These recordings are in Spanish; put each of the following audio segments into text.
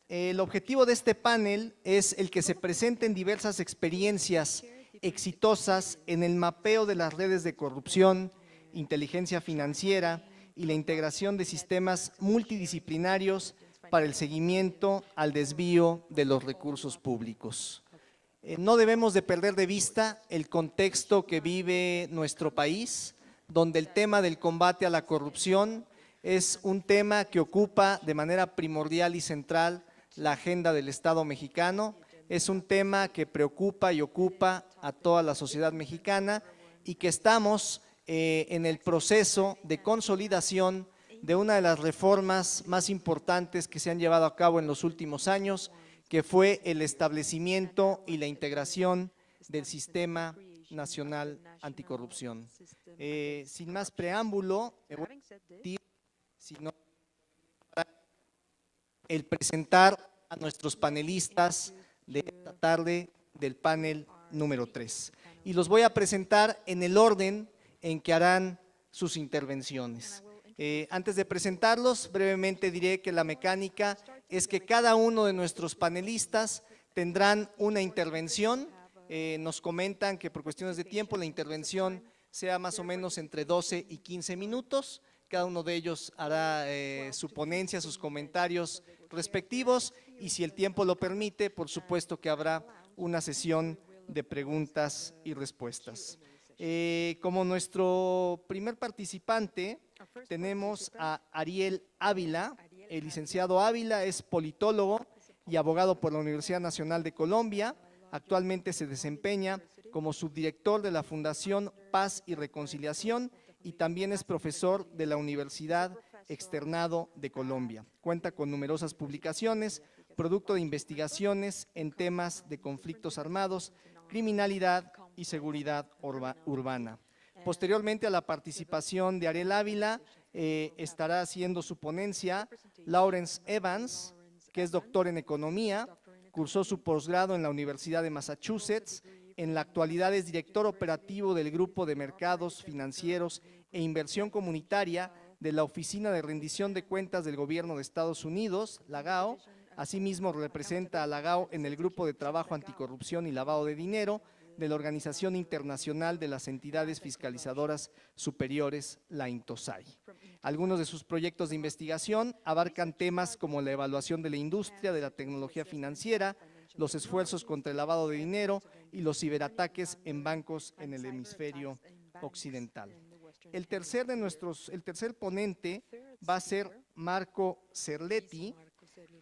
El objetivo de este panel es el que se presenten diversas experiencias exitosas en el mapeo de las redes de corrupción, inteligencia financiera y la integración de sistemas multidisciplinarios para el seguimiento al desvío de los recursos públicos. No debemos de perder de vista el contexto que vive nuestro país, donde el tema del combate a la corrupción es un tema que ocupa de manera primordial y central la agenda del Estado mexicano, es un tema que preocupa y ocupa a toda la sociedad mexicana y que estamos en el proceso de consolidación de una de las reformas más importantes que se han llevado a cabo en los últimos años, que fue el establecimiento y la integración del Sistema Nacional Anticorrupción. Sin más preámbulo, me voy a permitir, el presentar a nuestros panelistas de esta tarde del panel número 3. Y los voy a presentar en el orden en que harán sus intervenciones. Antes de presentarlos, brevemente diré que la mecánica es que cada uno de nuestros panelistas tendrán una intervención. Nos comentan que por cuestiones de tiempo la intervención sea más o menos entre 12 y 15 minutos. Cada uno de ellos hará su ponencia, sus comentarios respectivos y si el tiempo lo permite, por supuesto que habrá una sesión de preguntas y respuestas. Como nuestro primer participante tenemos a Ariel Ávila. El licenciado Ávila es politólogo y abogado por la Universidad Nacional de Colombia. Actualmente se desempeña como subdirector de la Fundación Paz y Reconciliación y también es profesor de la Universidad Externado de Colombia. Cuenta con numerosas publicaciones, producto de investigaciones en temas de conflictos armados, criminalidad y seguridad urbana. Posteriormente a la participación de Ariel Ávila, estará haciendo su ponencia Lawrence Evans, que es doctor en economía, cursó su posgrado en la Universidad de Massachusetts, en la actualidad es director operativo del Grupo de Mercados Financieros e Inversión Comunitaria de la Oficina de Rendición de Cuentas del Gobierno de Estados Unidos, la GAO. Asimismo, representa a la GAO en el Grupo de Trabajo Anticorrupción y Lavado de Dinero de la Organización Internacional de las Entidades Fiscalizadoras Superiores, la INTOSAI. Algunos de sus proyectos de investigación abarcan temas como la evaluación de la industria de la tecnología financiera, los esfuerzos contra el lavado de dinero y los ciberataques en bancos en el hemisferio occidental. El tercer ponente va a ser Marco Cerletti.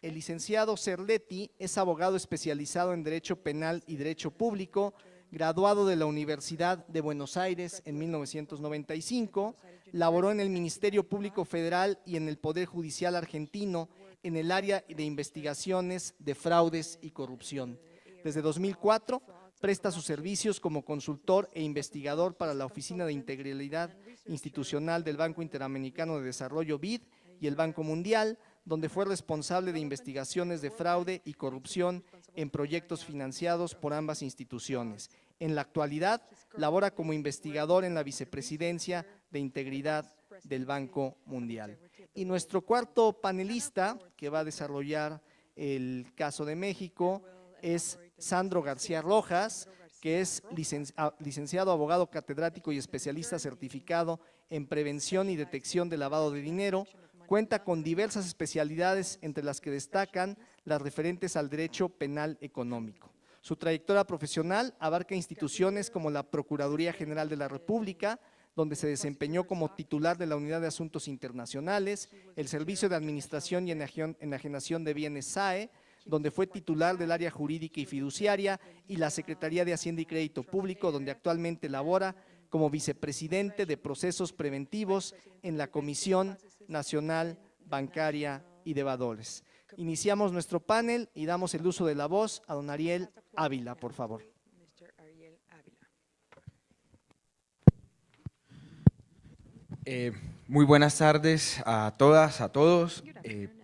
El licenciado Cerletti es abogado especializado en Derecho Penal y Derecho Público, graduado de la Universidad de Buenos Aires en 1995, laboró en el Ministerio Público Federal y en el Poder Judicial argentino en el área de investigaciones de fraudes y corrupción. Desde 2004 presta sus servicios como consultor e investigador para la Oficina de Integridad Institucional del Banco Interamericano de Desarrollo BID y el Banco Mundial, donde fue responsable de investigaciones de fraude y corrupción en proyectos financiados por ambas instituciones. En la actualidad, labora como investigador en la Vicepresidencia de Integridad del Banco Mundial. Y nuestro cuarto panelista, que va a desarrollar el caso de México, es Sandro García Rojas, que es licenciado, abogado catedrático y especialista certificado en prevención y detección de lavado de dinero. Cuenta con diversas especialidades, entre las que destacan las referentes al derecho penal económico. Su trayectoria profesional abarca instituciones como la Procuraduría General de la República, donde se desempeñó como titular de la Unidad de Asuntos Internacionales, el Servicio de Administración y Enajenación de Bienes SAE, donde fue titular del área jurídica y fiduciaria, y la Secretaría de Hacienda y Crédito Público, donde actualmente labora como vicepresidente de procesos preventivos en la Comisión Nacional Bancaria y de Valores. Iniciamos nuestro panel y damos el uso de la voz a don Ariel Ávila, por favor. Muy buenas tardes a todas, a todos.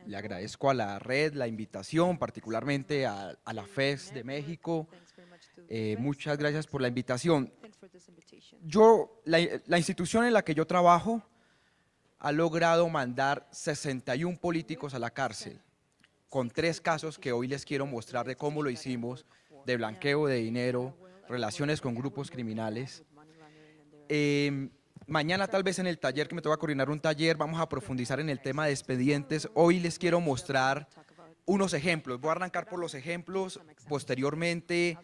Le agradezco a la red la invitación, particularmente a la FES de México. Muchas gracias por la invitación. La institución en la que yo trabajo ha logrado mandar 61 políticos a la cárcel. con 3 casos que hoy les quiero mostrar de cómo lo hicimos, de blanqueo de dinero, relaciones con grupos criminales. Mañana tal vez en el taller que me toca coordinar un taller vamos a profundizar en el tema de expedientes. Hoy les quiero mostrar unos ejemplos. Voy a arrancar por los ejemplos, posteriormente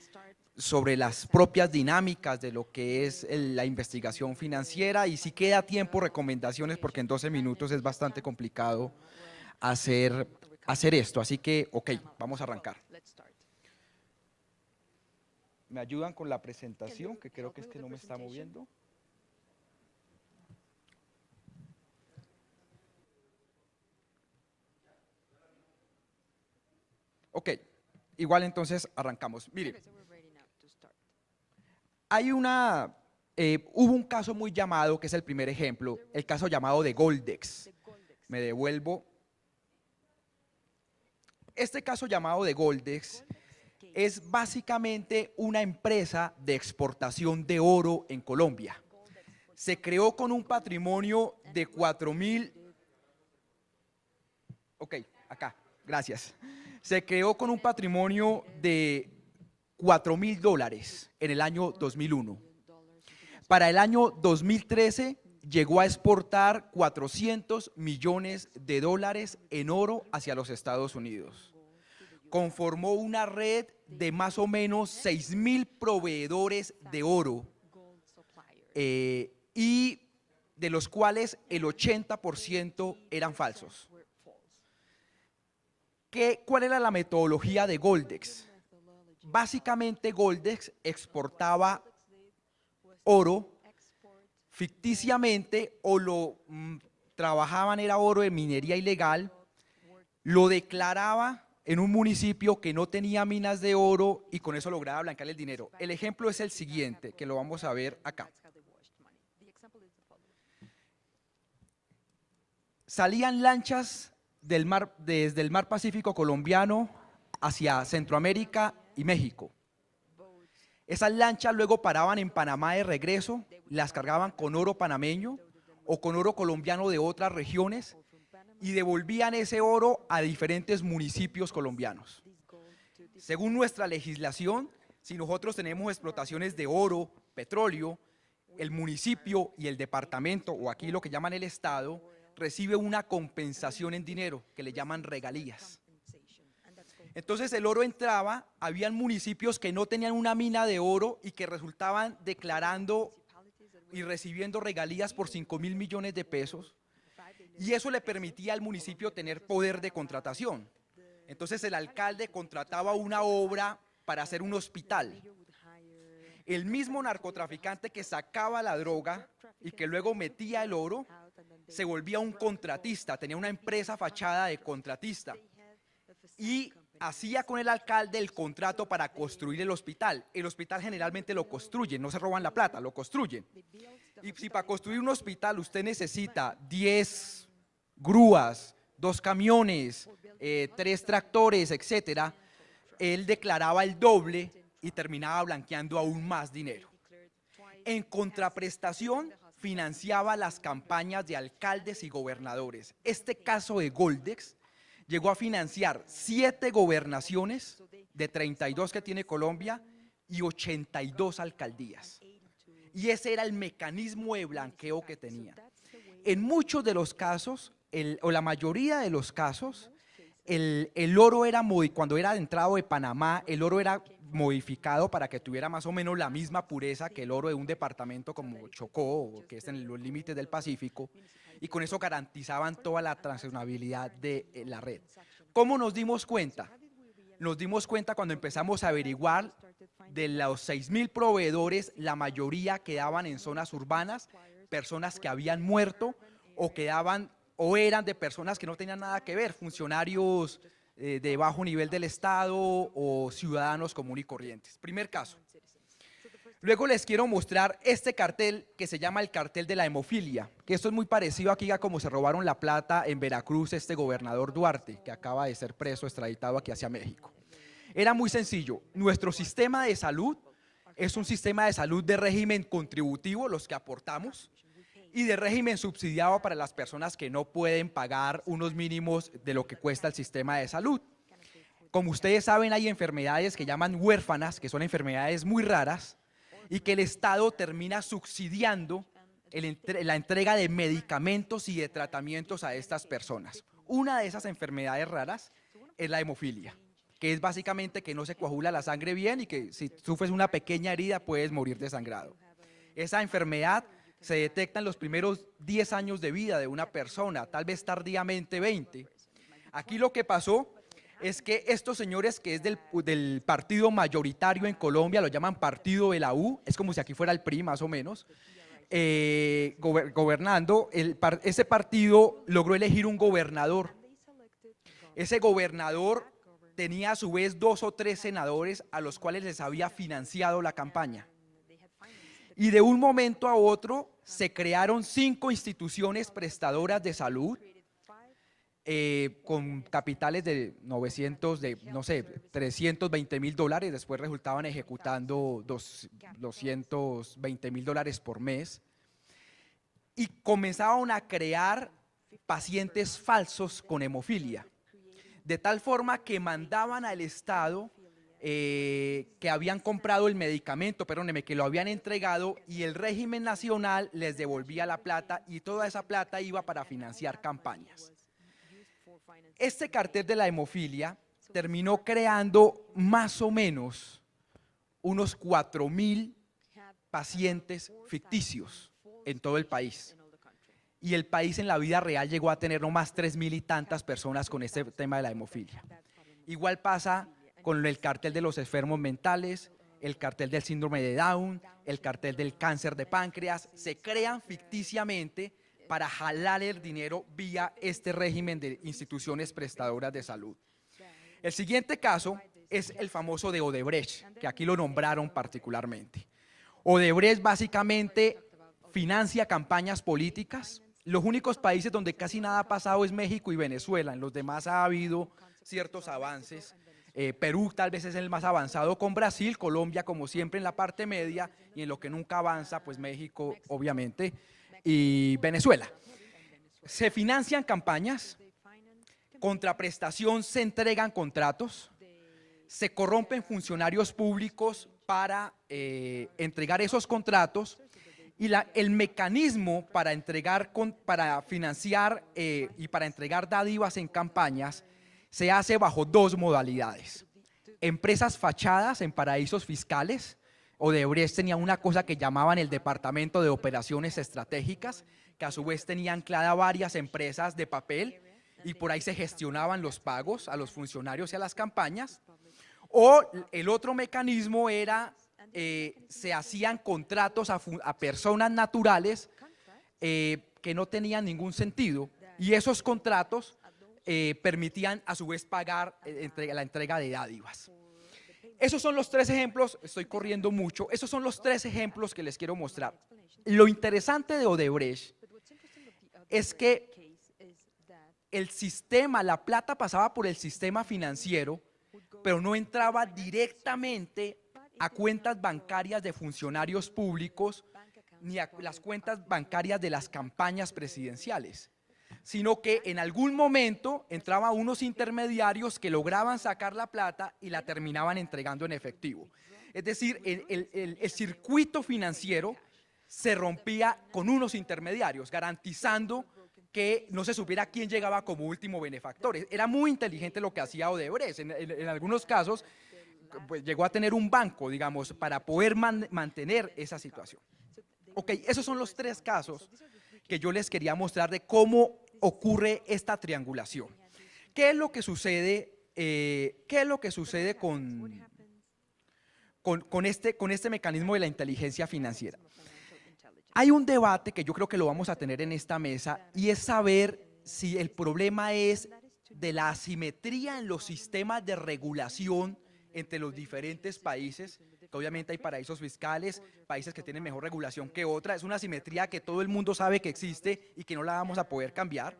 sobre las propias dinámicas de lo que es la investigación financiera, y si queda tiempo, recomendaciones, porque en 12 minutos es bastante complicado hacer esto. Así que, ok, vamos a arrancar. ¿Me ayudan con la presentación? Que creo que es que no me está moviendo. Ok, igual entonces arrancamos. Mire, hay hubo un caso muy llamado, que es el primer ejemplo, el caso llamado de Goldex. Me devuelvo. Este caso llamado de Goldex es básicamente una empresa de exportación de oro en Colombia. Se creó con un patrimonio de 4.000. Ok, acá, gracias. Se creó con un patrimonio de $4.000 en el año 2001. Para el año 2013 llegó a exportar $400 millones en oro hacia los Estados Unidos. Conformó una red de más o menos 6.000 proveedores de oro, y de los cuales el 80% eran falsos. ¿Cuál era la metodología de Goldex? Básicamente Goldex exportaba oro ficticiamente, o lo trabajaban, era oro de minería ilegal, lo declaraba en un municipio que no tenía minas de oro y con eso lograba blanquear el dinero. El ejemplo es el siguiente, que lo vamos a ver acá. Salían lanchas desde el mar Pacífico colombiano hacia Centroamérica y México. Esas lanchas luego paraban en Panamá de regreso, las cargaban con oro panameño o con oro colombiano de otras regiones y devolvían ese oro a diferentes municipios colombianos. Según nuestra legislación, si nosotros tenemos explotaciones de oro, petróleo, el municipio y el departamento, o aquí lo que llaman el estado, recibe una compensación en dinero que le llaman regalías. Entonces el oro entraba, habían municipios que no tenían una mina de oro y que resultaban declarando y recibiendo regalías por 5.000 millones de pesos, y eso le permitía al municipio tener poder de contratación. Entonces el alcalde contrataba una obra para hacer un hospital. El mismo narcotraficante que sacaba la droga y que luego metía el oro se volvía un contratista, tenía una empresa fachada de contratista y hacía con el alcalde el contrato para construir el hospital. El hospital generalmente lo construyen, no se roban la plata, lo construyen. Y si para construir un hospital usted necesita 10 grúas, 2 camiones, 3 tractores, etcétera, él declaraba el doble y terminaba blanqueando aún más dinero. En contraprestación, financiaba las campañas de alcaldes y gobernadores. Este caso de Goldex llegó a financiar 7 gobernaciones de 32 que tiene Colombia y 82 alcaldías. Y ese era el mecanismo de blanqueo que tenía. En muchos de los casos, o la mayoría de los casos, el oro era, cuando era entrado de Panamá, el oro era modificado para que tuviera más o menos la misma pureza que el oro de un departamento como Chocó, que es en los límites del Pacífico, y con eso garantizaban toda la transaccionabilidad de la red. ¿Cómo nos dimos cuenta? Nos dimos cuenta cuando empezamos a averiguar de los 6.000 proveedores, la mayoría quedaban en zonas urbanas, personas que habían muerto o eran de personas que no tenían nada que ver, funcionarios de bajo nivel del Estado o ciudadanos comunes y corrientes. Primer caso. Luego les quiero mostrar este cartel que se llama el cartel de la hemofilia, que esto es muy parecido aquí a como se robaron la plata en Veracruz este gobernador Duarte, que acaba de ser preso, extraditado aquí hacia México. Era muy sencillo, nuestro sistema de salud es un sistema de salud de régimen contributivo, los que aportamos, y de régimen subsidiado para las personas que no pueden pagar unos mínimos de lo que cuesta el sistema de salud. Como ustedes saben, hay enfermedades que llaman huérfanas, que son enfermedades muy raras, y que el Estado termina subsidiando la entrega de medicamentos y de tratamientos a estas personas. Una de esas enfermedades raras es la hemofilia, que es básicamente que no se coagula la sangre bien y que si sufres una pequeña herida puedes morir desangrado. Esa enfermedad se detecta en los primeros 10 años de vida de una persona, tal vez tardíamente 20. Aquí lo que pasó es que estos señores, que es del partido mayoritario en Colombia, lo llaman partido de la U, es como si aquí fuera el PRI más o menos, gobernando, ese partido logró elegir un gobernador. Ese gobernador tenía a su vez 2 o 3 senadores a los cuales les había financiado la campaña. Y de un momento a otro se crearon 5 instituciones prestadoras de salud con capitales de 320.000 dólares, después resultaban ejecutando $220.000 por mes, y comenzaron a crear pacientes falsos con hemofilia, de tal forma que mandaban al Estado que habían comprado el medicamento, perdóneme, que lo habían entregado, y el régimen nacional les devolvía la plata, y toda esa plata iba para financiar campañas. Este cartel de la hemofilia terminó creando más o menos unos 4.000 pacientes ficticios en todo el país. Y el país en la vida real llegó a tener nomás 3.000 y tantas personas con este tema de la hemofilia. Igual pasa con el cartel de los enfermos mentales, el cartel del síndrome de Down, el cartel del cáncer de páncreas. Se crean ficticiamente para jalar el dinero vía este régimen de instituciones prestadoras de salud. El siguiente caso es el famoso de Odebrecht, que aquí lo nombraron particularmente. Odebrecht básicamente financia campañas políticas. Los únicos países donde casi nada ha pasado es México y Venezuela. En los demás ha habido ciertos avances. Perú tal vez es el más avanzado con Brasil, Colombia como siempre en la parte media, y en lo que nunca avanza pues México obviamente, y Venezuela. Se financian campañas, contra prestación se entregan contratos, se corrompen funcionarios públicos para entregar esos contratos, y el mecanismo para financiar y para entregar dádivas en campañas se hace bajo 2 modalidades. Empresas fachadas en paraísos fiscales. Odebrecht tenía una cosa que llamaban el Departamento de Operaciones Estratégicas, que a su vez tenía anclada varias empresas de papel, y por ahí se gestionaban los pagos a los funcionarios y a las campañas. O el otro mecanismo era, se hacían contratos a personas naturales que no tenían ningún sentido, y esos contratos permitían a su vez pagar la entrega de dádivas. Esos son los 3 ejemplos, estoy corriendo mucho, esos son los 3 ejemplos que les quiero mostrar. Lo interesante de Odebrecht es que el sistema, la plata pasaba por el sistema financiero, pero no entraba directamente a cuentas bancarias de funcionarios públicos ni a las cuentas bancarias de las campañas presidenciales, sino que en algún momento entraban unos intermediarios que lograban sacar la plata y la terminaban entregando en efectivo. Es decir, el circuito financiero se rompía con unos intermediarios, garantizando que no se supiera quién llegaba como último benefactor. Era muy inteligente lo que hacía Odebrecht. En algunos casos pues, llegó a tener un banco, digamos, para poder mantener esa situación. Ok, esos son los 3 casos que yo les quería mostrar de cómo ocurre esta triangulación. ¿Qué es lo que sucede, con este mecanismo de la inteligencia financiera? Hay un debate que yo creo que lo vamos a tener en esta mesa, y es saber si el problema es de la asimetría en los sistemas de regulación entre los diferentes países, que obviamente hay paraísos fiscales, países que tienen mejor regulación que otra. Es una asimetría que todo el mundo sabe que existe y que no la vamos a poder cambiar.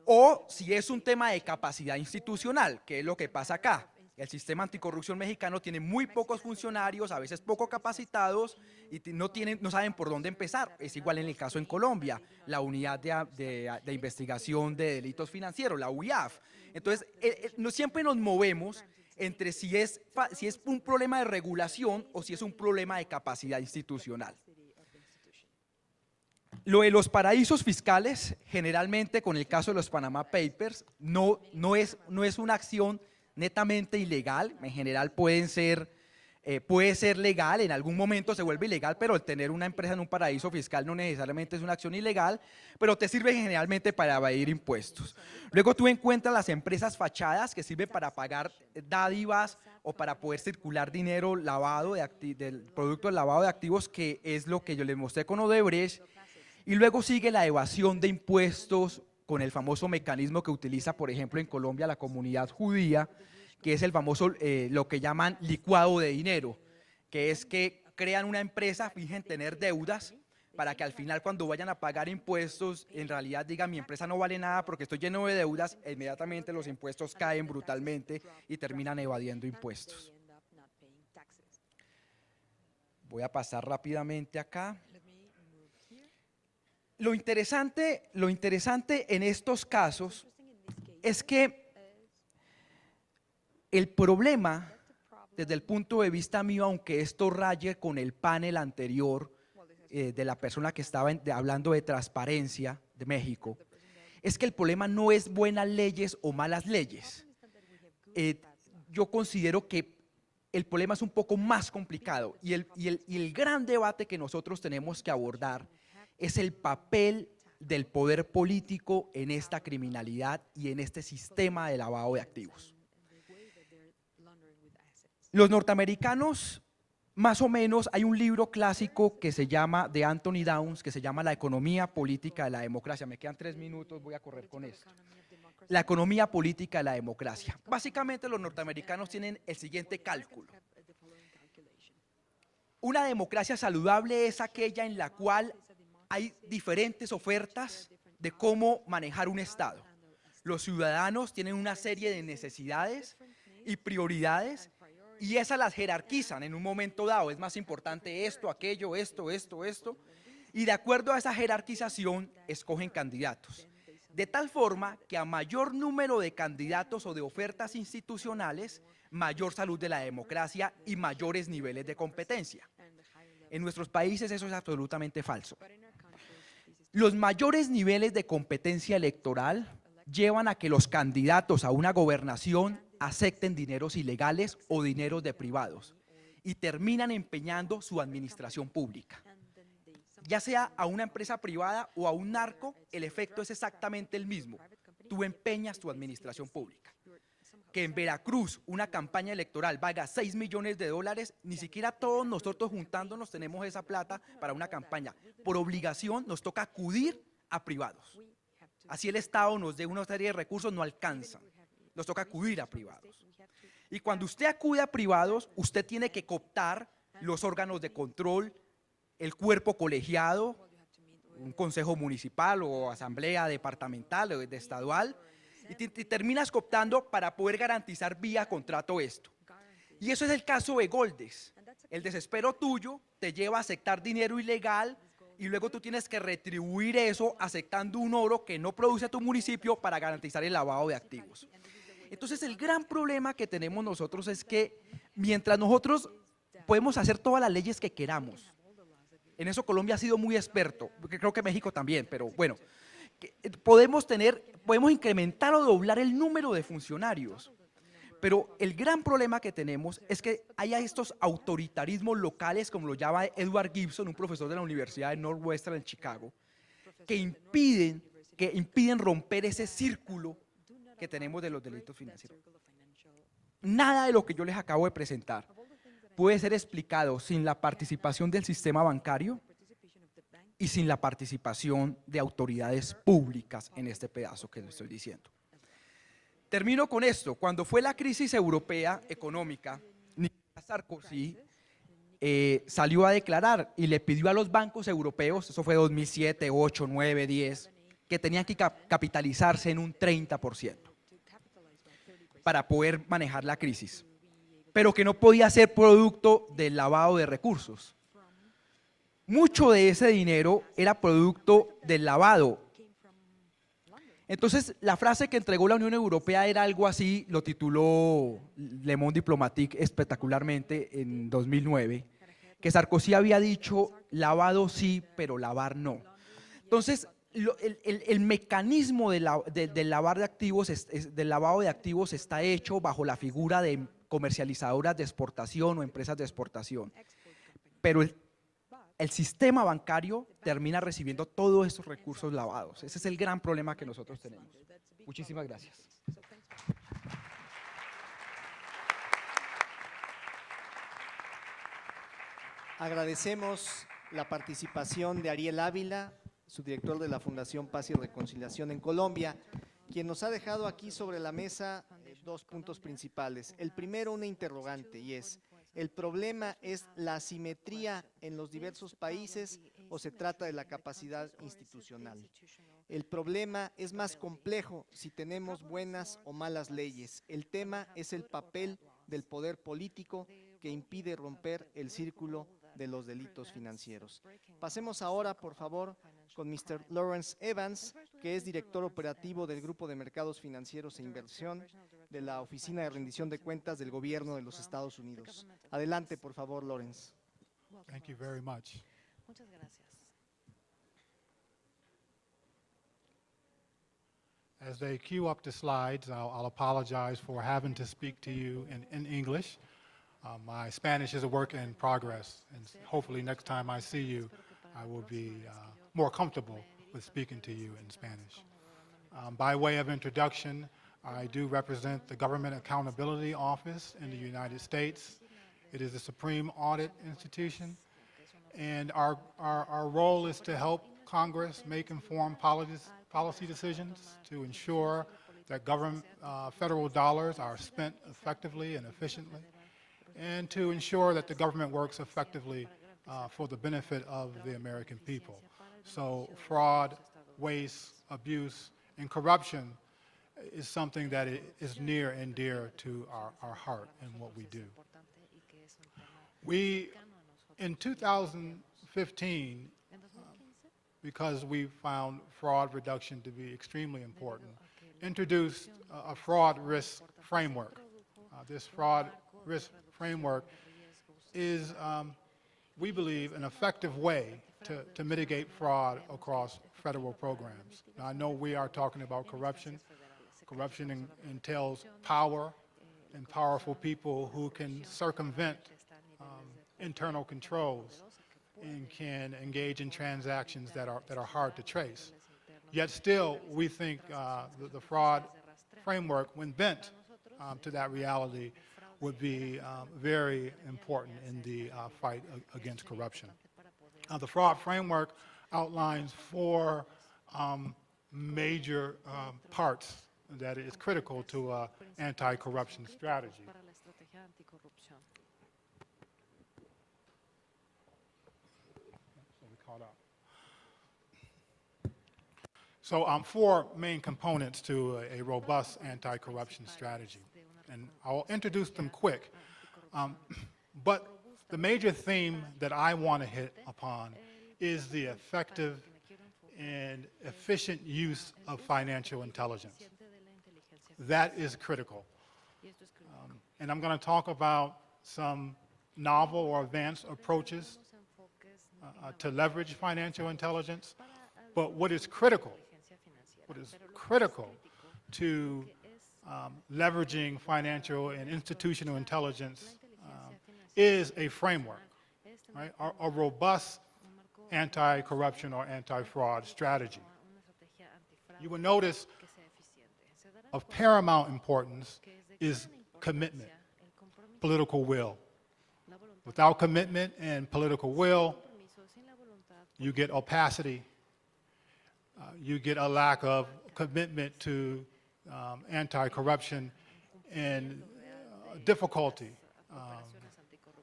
O si es un tema de capacidad institucional, que es lo que pasa acá. El sistema anticorrupción mexicano tiene muy pocos funcionarios, a veces poco capacitados y no saben por dónde empezar. Es igual en el caso en Colombia, la Unidad de Investigación de Delitos Financieros, la UIAF. Entonces, siempre nos movemos entre si es un problema de regulación o si es un problema de capacidad institucional. Lo de los paraísos fiscales, generalmente con el caso de los Panama Papers, no es una acción netamente ilegal. En general puede ser legal, en algún momento se vuelve ilegal, pero el tener una empresa en un paraíso fiscal no necesariamente es una acción ilegal, pero te sirve generalmente para evadir impuestos. Luego tú encuentras las empresas fachadas que sirven para pagar dádivas o para poder circular dinero lavado del producto del lavado de activos, que es lo que yo les mostré con Odebrecht. Y luego sigue la evasión de impuestos con el famoso mecanismo que utiliza, por ejemplo, en Colombia la comunidad judía, que es el famoso, lo que llaman licuado de dinero, que es que crean una empresa, fingen tener deudas, para que al final cuando vayan a pagar impuestos, en realidad digan mi empresa no vale nada porque estoy lleno de deudas, e inmediatamente los impuestos caen brutalmente y terminan evadiendo impuestos. Voy a pasar rápidamente acá. Lo interesante en estos casos es que el problema, desde el punto de vista mío, aunque esto raye con el panel anterior de la persona que estaba hablando de transparencia de México, es que el problema no es buenas leyes o malas leyes. Yo considero que el problema es un poco más complicado y el gran debate que nosotros tenemos que abordar es el papel del poder político en esta criminalidad y en este sistema de lavado de activos. Los norteamericanos, más o menos, hay un libro clásico que se llama, de Anthony Downs, que se llama La economía política de la democracia. Me quedan 3 minutos, voy a correr con esto. La economía política de la democracia. Básicamente los norteamericanos tienen el siguiente cálculo. Una democracia saludable es aquella en la cual hay diferentes ofertas de cómo manejar un Estado. Los ciudadanos tienen una serie de necesidades y prioridades y esas las jerarquizan en un momento dado. Es más importante esto, aquello, esto, y de acuerdo a esa jerarquización escogen candidatos. De tal forma que a mayor número de candidatos o de ofertas institucionales, mayor salud de la democracia y mayores niveles de competencia. En nuestros países eso es absolutamente falso. Los mayores niveles de competencia electoral llevan a que los candidatos a una gobernación acepten dineros ilegales o dineros de privados y terminan empeñando su administración pública. Ya sea a una empresa privada o a un narco, el efecto es exactamente el mismo. Tú empeñas tu administración pública. Que en Veracruz una campaña electoral valga $6 millones, ni siquiera todos nosotros juntándonos tenemos esa plata para una campaña. Por obligación nos toca acudir a privados. Así el Estado nos dé una serie de recursos, no alcanzan. Nos toca acudir a privados. Y cuando usted acude a privados, usted tiene que cooptar los órganos de control, el cuerpo colegiado, un consejo municipal o asamblea departamental o estadual, y terminas cooptando para poder garantizar vía contrato esto. Y eso es el caso de Goldes. El desespero tuyo te lleva a aceptar dinero ilegal y luego tú tienes que retribuir eso aceptando un oro que no produce tu municipio para garantizar el lavado de activos. Entonces el gran problema que tenemos nosotros es que mientras nosotros podemos hacer todas las leyes que queramos, en eso Colombia ha sido muy experto, creo que México también, pero bueno, podemos incrementar o doblar el número de funcionarios, pero el gran problema que tenemos es que hay estos autoritarismos locales, como lo llama Edward Gibson, un profesor de la Universidad de Northwestern en Chicago, que impiden romper ese círculo que tenemos de los delitos financieros. Nada de lo que yo les acabo de presentar puede ser explicado sin la participación del sistema bancario y sin la participación de autoridades públicas en este pedazo que les estoy diciendo. Termino con esto. Cuando fue la crisis europea económica, Nicolás Sarkozy salió a declarar y le pidió a los bancos europeos, eso fue 2007, 8, 9, 10, que tenían que capitalizarse en un 30%. para poder manejar la crisis, pero que no podía ser producto del lavado de recursos. Mucho de ese dinero era producto del lavado. Entonces, la frase que entregó la Unión Europea era algo así, lo tituló Le Monde Diplomatique espectacularmente en 2009, que Sarkozy había dicho, lavado sí, pero lavar no. Entonces, el mecanismo del lavado de activos está hecho bajo la figura de comercializadoras de exportación o empresas de exportación. Pero el sistema bancario termina recibiendo todos estos recursos lavados. Ese es el gran problema que nosotros tenemos. Muchísimas gracias. Agradecemos la participación de Ariel Ávila, subdirector de la Fundación Paz y Reconciliación en Colombia, quien nos ha dejado aquí sobre la mesa dos puntos principales. El primero, una interrogante, y es: ¿el problema es la asimetría en los diversos países o se trata de la capacidad institucional? El problema es más complejo si tenemos buenas o malas leyes. El tema es el papel del poder político que impide romper el círculo de los delitos financieros. Pasemos ahora, por favor, con Mr. Lawrence Evans, que es director operativo del Grupo de Mercados Financieros e Inversión de la Oficina de Rendición de Cuentas del Gobierno de los Estados Unidos. Adelante, por favor, Lawrence. Thank you very much. Muchas gracias. As they queue up the slides, I'll apologize for having to speak to you in English. My Spanish is a work in progress, and hopefully next time I see you, I will be more comfortable with speaking to you in Spanish. By way of introduction, I do represent the Government Accountability Office in the United States. It is a supreme audit institution, and our role is to help Congress make informed policy decisions to ensure that federal dollars are spent effectively and efficiently, and to ensure that the government works effectively for the benefit of the American people. So fraud, waste, abuse, and corruption is something that is near and dear to our heart and what we do. We, in 2015, because we found fraud reduction to be extremely important, introduced a fraud risk framework. This fraud risk framework is, we believe, an effective way to mitigate fraud across federal programs. Now, I know we are talking about corruption. Corruption entails power and powerful people who can circumvent internal controls and can engage in transactions that are hard to trace. Yet still, we think the fraud framework, when bent to that reality, would be very important in the fight against corruption. The fraud framework outlines four major parts that is critical to an anti-corruption strategy. So four main components to a robust anti-corruption strategy, and I'll introduce them quick. But the major theme that I want to hit upon is the effective and efficient use of financial intelligence. That is critical. And I'm going to talk about some novel or advanced approaches to leverage financial intelligence. But what is critical to leveraging financial and institutional intelligence is a framework, right? A robust anti-corruption or anti-fraud strategy. You will notice of paramount importance is commitment, political will. Without commitment and political will, you get opacity, you get a lack of commitment to anti-corruption and difficulty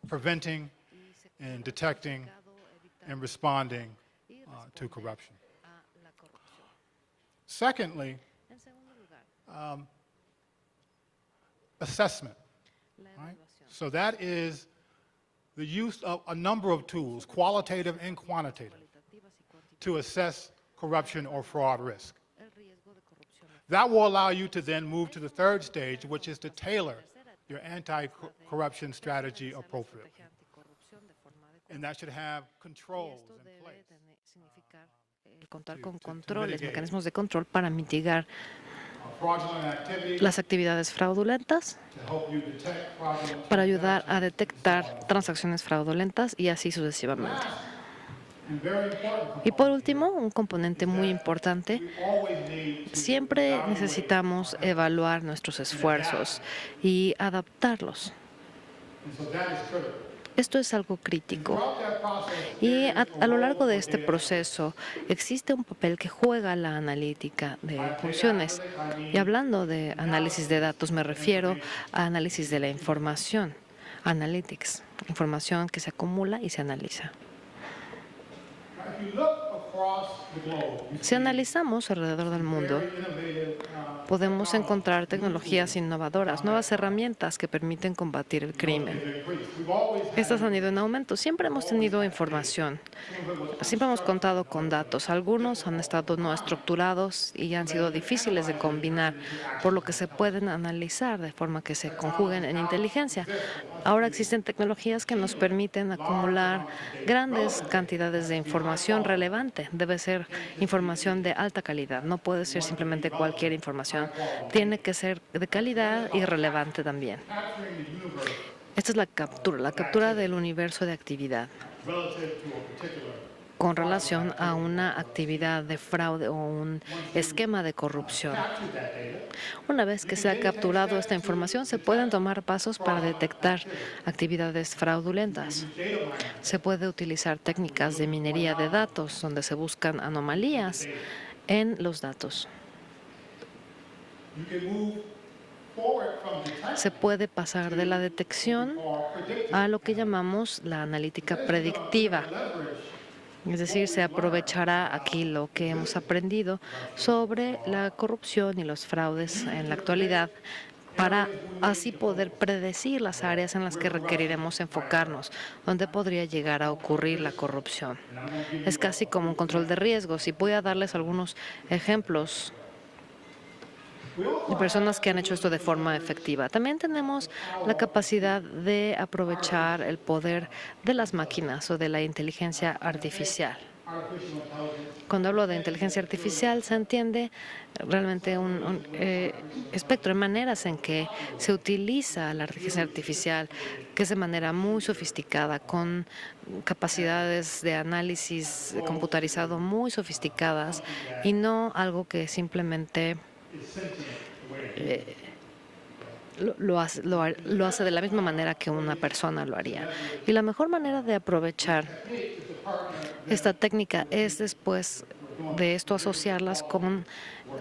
preventing and detecting and responding to corruption. Secondly, assessment. Right? So that is the use of a number of tools, qualitative and quantitative, to assess corruption or fraud risk. That will allow you to then move to the third stage, which is to tailor your anti-corruption strategy appropriately. And that should have controls Esto in debe place. significar contar con to controles, mitigate. mecanismos de control para mitigar Fraudulent activity, las actividades fraudulentas, to help you detect fraudulent para ayudar a transactions, detectar transacciones fraudulentas y así sucesivamente. and very important Y por último, un componente muy importante, we always need to siempre evaluate necesitamos evaluar nuestros esfuerzos y adaptarlos. and so that is critical. Esto es algo crítico. Throughout that process, Y there is a lo role largo de for este data proceso existe un papel que juega la analítica de funciones. Y hablando de análisis de datos, me refiero a análisis de la información, analytics, información que se acumula y se analiza. If you look across the globe, you Si analizamos alrededor del mundo, very innovative podemos encontrar tecnologías innovadoras, nuevas herramientas que permiten combatir el crimen. increase. We've always had Estas han ido en aumento. Siempre hemos tenido información. Siempre hemos contado con datos. Algunos han estado no estructurados y han sido difíciles de combinar, por lo que se pueden analizar de forma que se conjuguen en inteligencia. Ahora existen tecnologías que nos permiten acumular grandes cantidades de información relevante. Debe ser información de alta calidad. No puede ser simplemente cualquier información. Tiene que ser de calidad y relevante también. Esta es la captura del universo de actividad relative to a particular con relación a una actividad de fraude o un esquema de corrupción. Una vez que se ha capturado esta información, se pueden tomar pasos para detectar actividades fraudulentas. Se puede utilizar técnicas de minería de datos, donde se buscan anomalías en los datos. you can move forward from detection Se puede pasar de la detección or predictive a lo que llamamos la analítica predictiva. Es decir, se aprovechará aquí lo que hemos aprendido sobre la corrupción y los fraudes en la actualidad para así poder predecir las áreas en las que requeriremos enfocarnos, donde podría llegar a ocurrir la corrupción. Es casi como un control de riesgos y voy a darles algunos ejemplos de personas que han hecho esto de forma efectiva. También tenemos la capacidad de aprovechar el poder de las máquinas o de la inteligencia artificial. Cuando hablo de inteligencia artificial, se entiende realmente un espectro de maneras en que se utiliza la inteligencia artificial, que es de manera muy sofisticada, con capacidades de análisis computarizado muy sofisticadas y no algo que simplemente lo hace de la misma manera que una persona lo haría. Y la mejor manera de aprovechar esta técnica es después de esto asociarlas con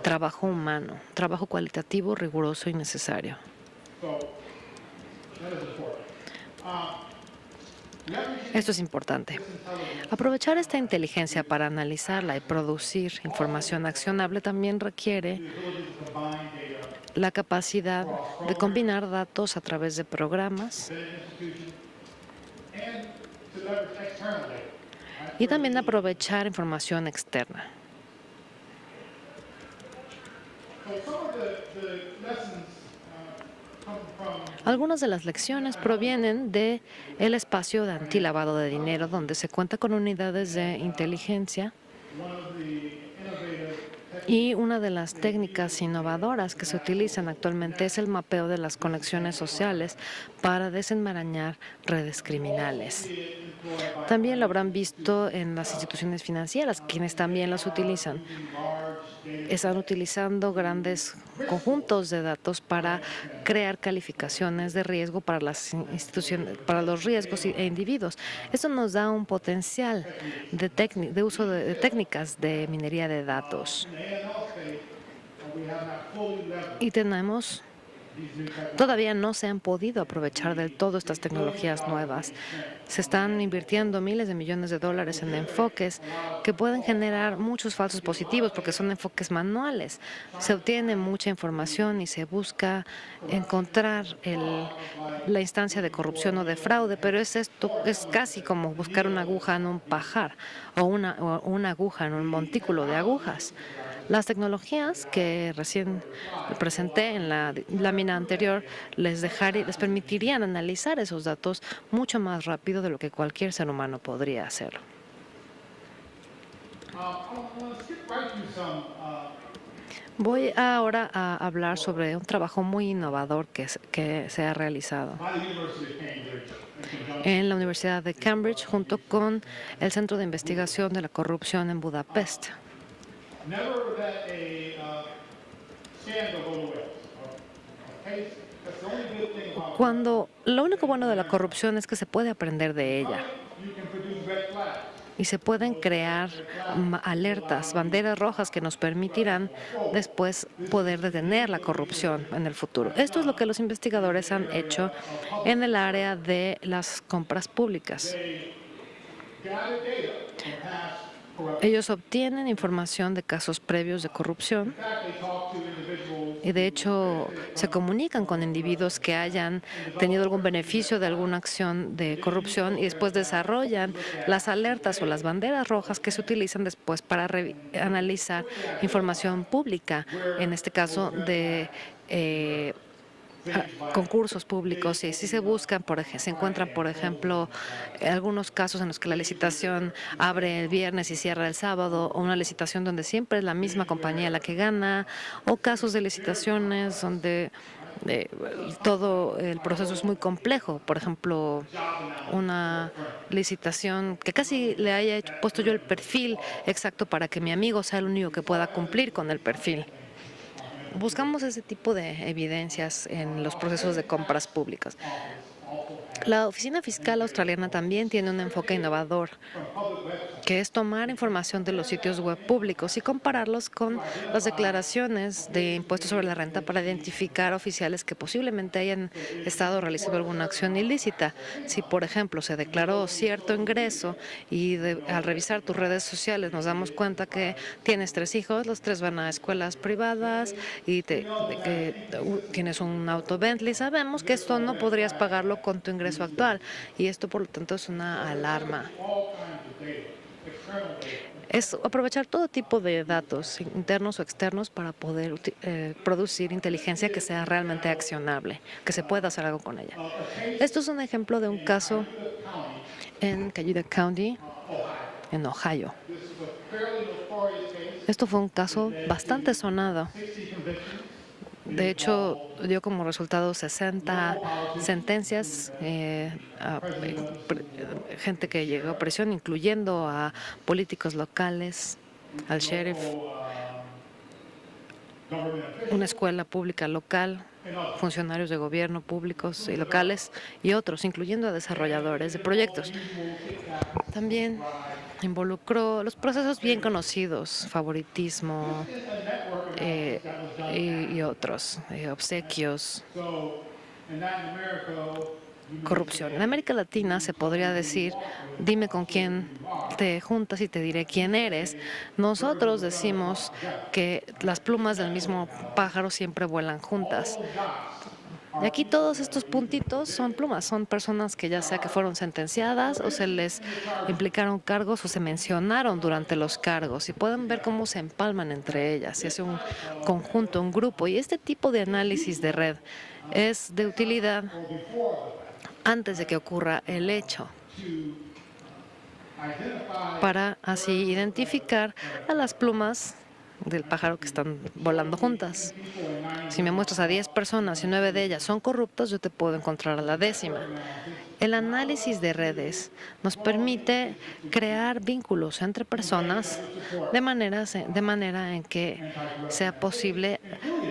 trabajo humano, trabajo cualitativo, riguroso y necesario. Esto es importante. Aprovechar esta inteligencia para analizarla y producir información accionable también requiere la capacidad de combinar datos a través de programas y también aprovechar información externa. Algunas de las lecciones provienen del espacio de antilavado de dinero, donde se cuenta con unidades de inteligencia. Y una de las técnicas innovadoras que se utilizan actualmente es el mapeo de las conexiones sociales para desenmarañar redes criminales. También lo habrán visto en las instituciones financieras, quienes también los utilizan. Están utilizando grandes conjuntos de datos para crear calificaciones de riesgo para las instituciones, para los riesgos e individuos. Esto nos da un potencial de uso de técnicas de minería de datos. Y tenemos Todavía no se han podido aprovechar del todo estas tecnologías nuevas. Se están invirtiendo miles de millones de dólares en enfoques que pueden generar muchos falsos positivos porque son enfoques manuales. Se obtiene mucha información y se busca encontrar la instancia de corrupción o de fraude, pero esto es casi como buscar una aguja en un pajar o una aguja en un montículo de agujas. Las tecnologías que recién presenté en la lámina anterior les permitirían analizar esos datos mucho más rápido de lo que cualquier ser humano podría hacerlo. Voy ahora a hablar sobre un trabajo muy innovador que se ha realizado en la Universidad de Cambridge junto con el Centro de Investigación de la Corrupción en Budapest. Lo único bueno de la corrupción es que se puede aprender de ella y se pueden crear alertas, banderas rojas que nos permitirán después poder detener la corrupción en el futuro. Esto es lo que los investigadores han hecho en el área de las compras públicas. Ellos obtienen información de casos previos de corrupción y de hecho se comunican con individuos que hayan tenido algún beneficio de alguna acción de corrupción y después desarrollan las alertas o las banderas rojas que se utilizan después para analizar información pública, en este caso de concursos públicos, y si se buscan, se encuentran, por ejemplo, algunos casos en los que la licitación abre el viernes y cierra el sábado, o una licitación donde siempre es la misma compañía la que gana, o casos de licitaciones donde todo el proceso es muy complejo. Por ejemplo, una licitación que casi le haya puesto yo el perfil exacto para que mi amigo sea el único que pueda cumplir con el perfil. Buscamos ese tipo de evidencias en los procesos de compras públicas. La Oficina Fiscal Australiana también tiene un enfoque innovador, que es tomar información de los sitios web públicos y compararlos con las declaraciones de impuestos sobre la renta para identificar oficiales que posiblemente hayan estado realizando alguna acción ilícita. Si, por ejemplo, se declaró cierto ingreso y al revisar tus redes sociales nos damos cuenta que tienes 3 hijos, los 3 van a escuelas privadas y tienes un auto Bentley, sabemos que esto no podrías pagarlo con tu ingreso actual y esto, por lo tanto, es una alarma. Es aprovechar todo tipo de datos, internos o externos, para poder producir inteligencia que sea realmente accionable, que se pueda hacer algo con ella. Esto es un ejemplo de un caso en Cayuga County, en Ohio. Esto fue un caso bastante sonado. De hecho, dio como resultado 60 sentencias, gente que llegó a prisión, incluyendo a políticos locales, al sheriff, una escuela pública local, funcionarios de gobierno públicos y locales y otros, incluyendo a desarrolladores de proyectos. También involucró los procesos bien conocidos, favoritismo y otros, obsequios, corrupción. En América Latina se podría decir, dime con quién te juntas y te diré quién eres. Nosotros decimos que las plumas del mismo pájaro siempre vuelan juntas. Y aquí todos estos puntitos son plumas, son personas que ya sea que fueron sentenciadas o se les implicaron cargos o se mencionaron durante los cargos y pueden ver cómo se empalman entre ellas, se hace un conjunto, un grupo. Y este tipo de análisis de red es de utilidad antes de que ocurra el hecho, para así identificar a las plumas del pájaro que están volando juntas. Si me muestras a 10 personas y 9 de ellas son corruptas, yo te puedo encontrar a la 10ª. El análisis de redes nos permite crear vínculos entre personas de manera en que sea posible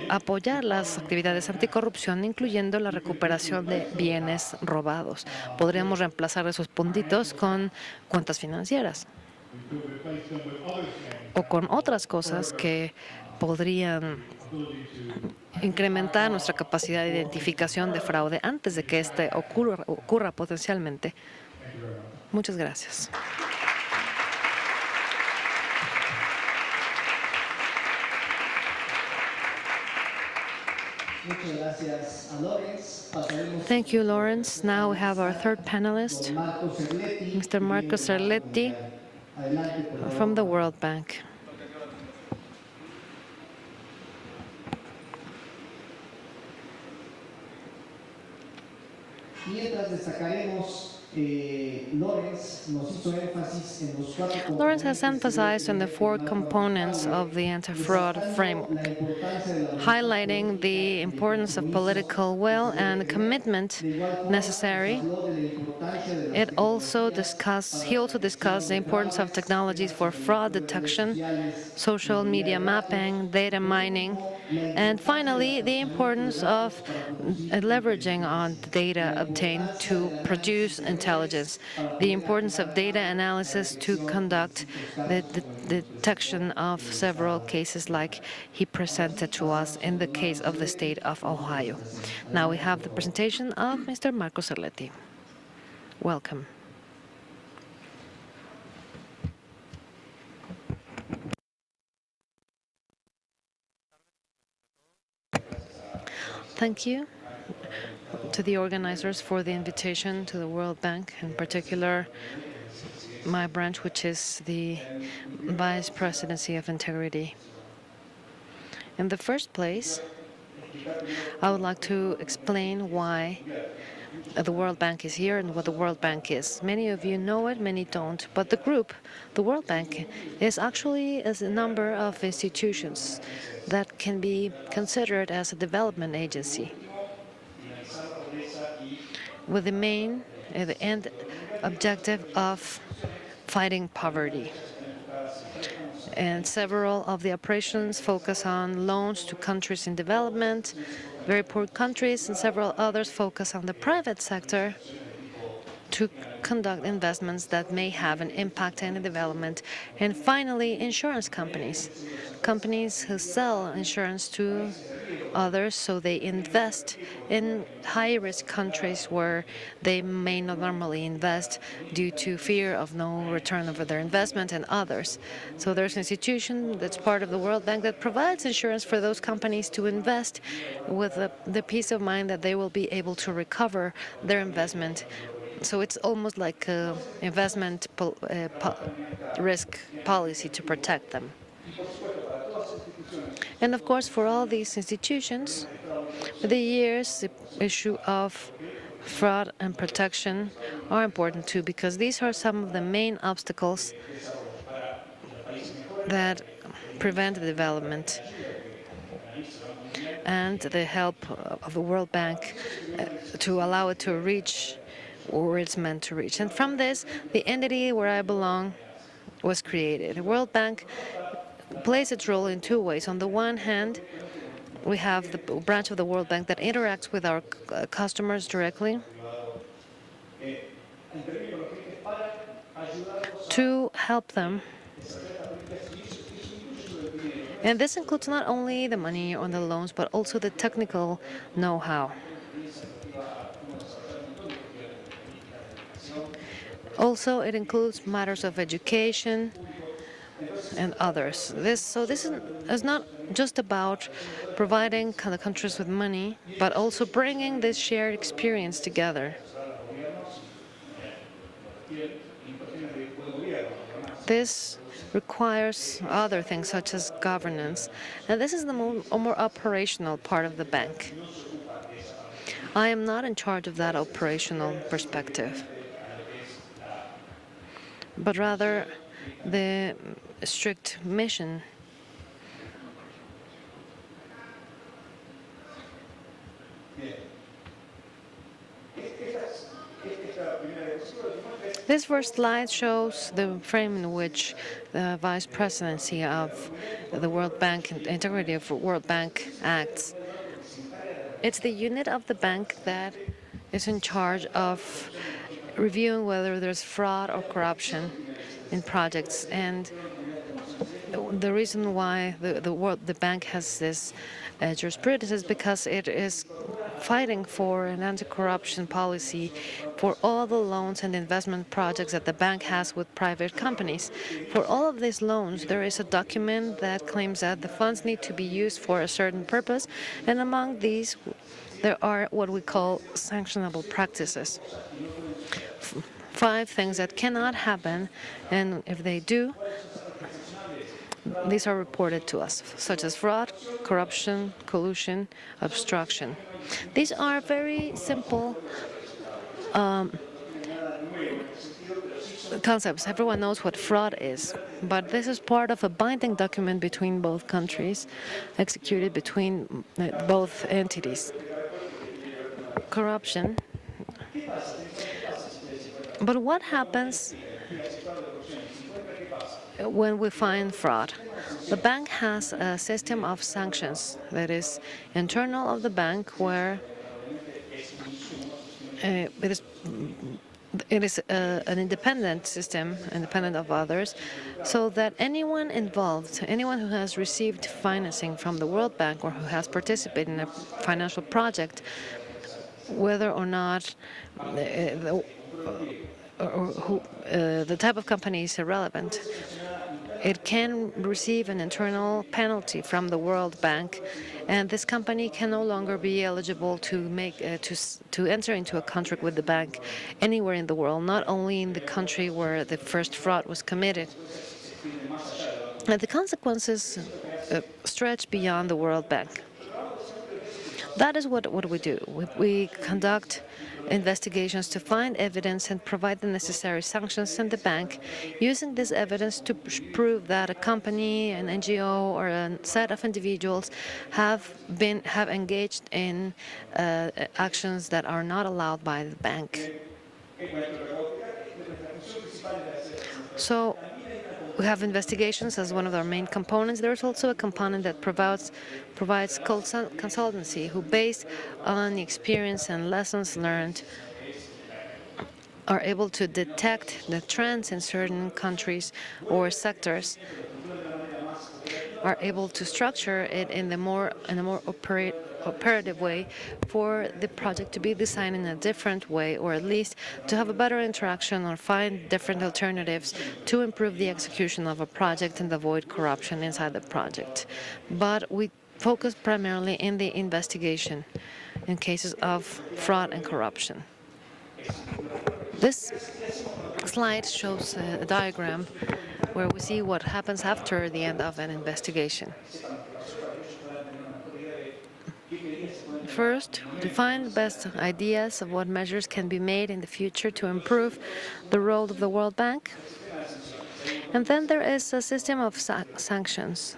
apoyar las actividades anticorrupción, incluyendo la recuperación de bienes robados. Podríamos reemplazar esos puntitos con cuentas financieras o con otras cosas que podrían incrementar nuestra capacidad de identificación de fraude antes de que este ocurra potencialmente. Muchas gracias. Thank you, Lawrence. Now we have our third panelist, Mr. Marco Serletti from the World Bank. Mientras destacaremos, Lawrence has emphasized on the four components of the anti-fraud framework, highlighting the importance of political will and commitment necessary. He also discussed the importance of technologies for fraud detection, social media mapping, data mining, and finally, the importance of leveraging on the data obtained to produce intelligence, the importance of data analysis to conduct the detection of several cases like he presented to us in the case of the state of Ohio. Now we have the presentation of Mr. Marco Serletti. Welcome. Thank you to the organizers for the invitation to the World Bank, in particular my branch, which is the Vice Presidency of Integrity. In the first place, I would like to explain why the World Bank is here and what the World Bank is. Many of you know it, many don't, but the group, the World Bank, is actually a number of institutions that can be considered as a development agency with the main the end objective of fighting poverty. And several of the operations focus on loans to countries in development, very poor countries, and several others focus on the private sector to conduct investments that may have an impact in the development. And finally, insurance companies who sell insurance to others, so they invest in high-risk countries where they may not normally invest due to fear of no return over their investment and others. So there's an institution that's part of the World Bank that provides insurance for those companies to invest with the peace of mind that they will be able to recover their investment. So it's almost like an investment risk policy to protect them. And of course, for all these institutions, with the years, the issue of fraud and protection are important too, because these are some of the main obstacles that prevent the development and the help of the World Bank to allow it to reach where it's meant to reach. And from this, the entity where I belong was created. The World Bank plays its role in two ways. On the one hand, we have the branch of the World Bank that interacts with our customers directly to help them. And this includes not only the money or the loans, but also the technical know-how. Also, it includes matters of education and others. This is not just about providing the countries with money, but also bringing this shared experience together. This requires other things such as governance, and this is the more operational part of the bank. I am not in charge of that operational perspective, but rather the strict mission. This first slide shows the frame in which the Vice Presidency of the World Bank and Integrity of World Bank acts. It's the unit of the bank that is in charge of reviewing whether there's fraud or corruption in projects, and the reason why the bank has this jurisprudence is because it is fighting for an anti-corruption policy for all the loans and investment projects that the bank has with private companies. For all of these loans, there is a document that claims that the funds need to be used for a certain purpose, and among these, there are what we call sanctionable practices. 5 things that cannot happen, and if they do, these are reported to us, such as fraud, corruption, collusion, obstruction. These are very simple concepts. Everyone knows what fraud is, but this is part of a binding document between both countries, executed between both entities. Corruption. But what happens when we find fraud? The bank has a system of sanctions that is internal of the bank, where it is an independent system, independent of others, so that anyone involved, anyone who has received financing from the World Bank or who has participated in a financial project, whether or not the type of company is irrelevant, it can receive an internal penalty from the World Bank, and this company can no longer be eligible to enter into a contract with the bank anywhere in the world, not only in the country where the first fraud was committed. And the consequences stretch beyond the World Bank. That is what we do. We conduct investigations to find evidence and provide the necessary sanctions in the bank, using this evidence to prove that a company, an NGO, or a set of individuals have engaged in actions that are not allowed by the bank. So we have investigations as one of our main components. There's also a component that provides consultancy, who, based on the experience and lessons learned, are able to detect the trends in certain countries or sectors, are able to structure it in a more operative way for the project to be designed in a different way, or at least to have a better interaction or find different alternatives to improve the execution of a project and avoid corruption inside the project. But we focus primarily in the investigation in cases of fraud and corruption. This slide shows a diagram where we see what happens after the end of an investigation. First, to find the best ideas of what measures can be made in the future to improve the role of the World Bank. And then there is a system of sanctions.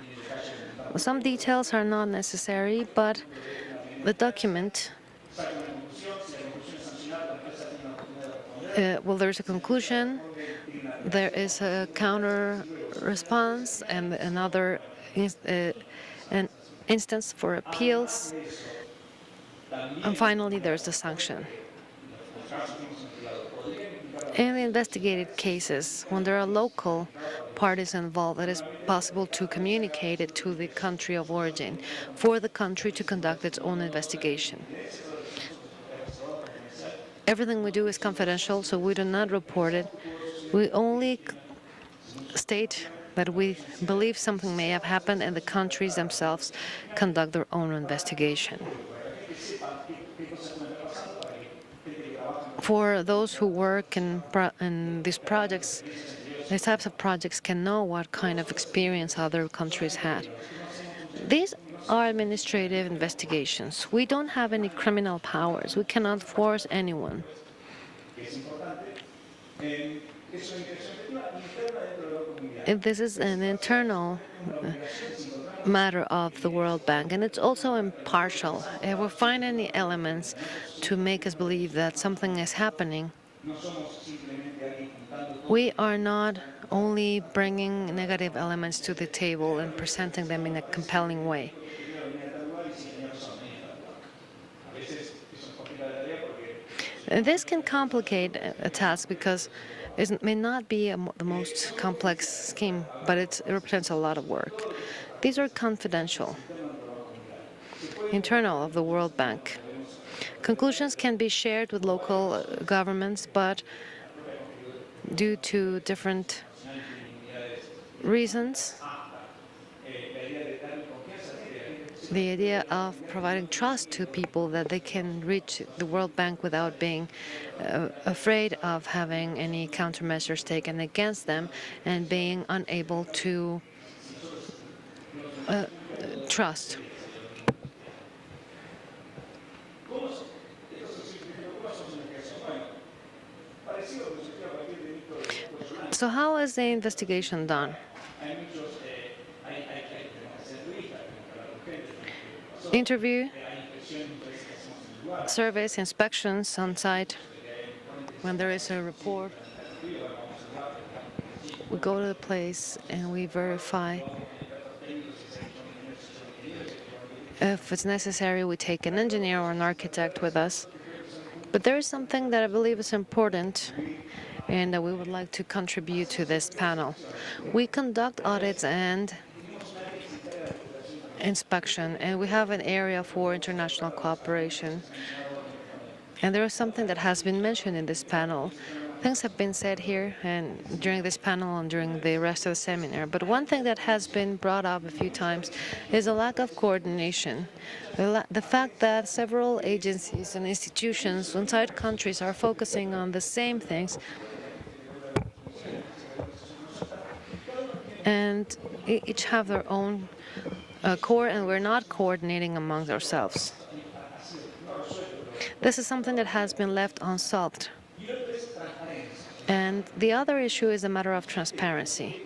Some details are not necessary, but the document, well, there's a conclusion, there is a counter response, and another an instance for appeals, and finally there's the sanction. In the investigated cases, when there are local parties involved, it is possible to communicate it to the country of origin for the country to conduct its own investigation. Everything we do is confidential, so we do not report it. We only state that we believe something may have happened, and the countries themselves conduct their own investigation. For those who work in these projects, these types of projects can know what kind of experience other countries had. These are administrative investigations. We don't have any criminal powers. We cannot force anyone. This is an internal matter of the World Bank, and it's also impartial. If we find any elements to make us believe that something is happening, we are not only bringing negative elements to the table and presenting them in a compelling way. And this can complicate a task because may not be the most complex scheme, but it represents a lot of work. These are confidential, internal of the World Bank. Conclusions can be shared with local governments, but due to different reasons, the idea of providing trust to people that they can reach the World Bank without being afraid of having any countermeasures taken against them and being unable to trust. So how is the investigation done? Interview, surveys, inspections on site. When there is a report, we go to the place and we verify. If it's necessary, we take an engineer or an architect with us. But there is something that I believe is important and that we would like to contribute to this panel. We conduct audits and inspection, and we have an area for international cooperation. And there is something that has been mentioned in this panel. Things have been said here and during this panel and during the rest of the seminar. But one thing that has been brought up a few times is a lack of coordination. The fact that several agencies and institutions inside countries are focusing on the same things and each have their own core, and we're not coordinating among ourselves. This is something that has been left unsolved. And the other issue is a matter of transparency,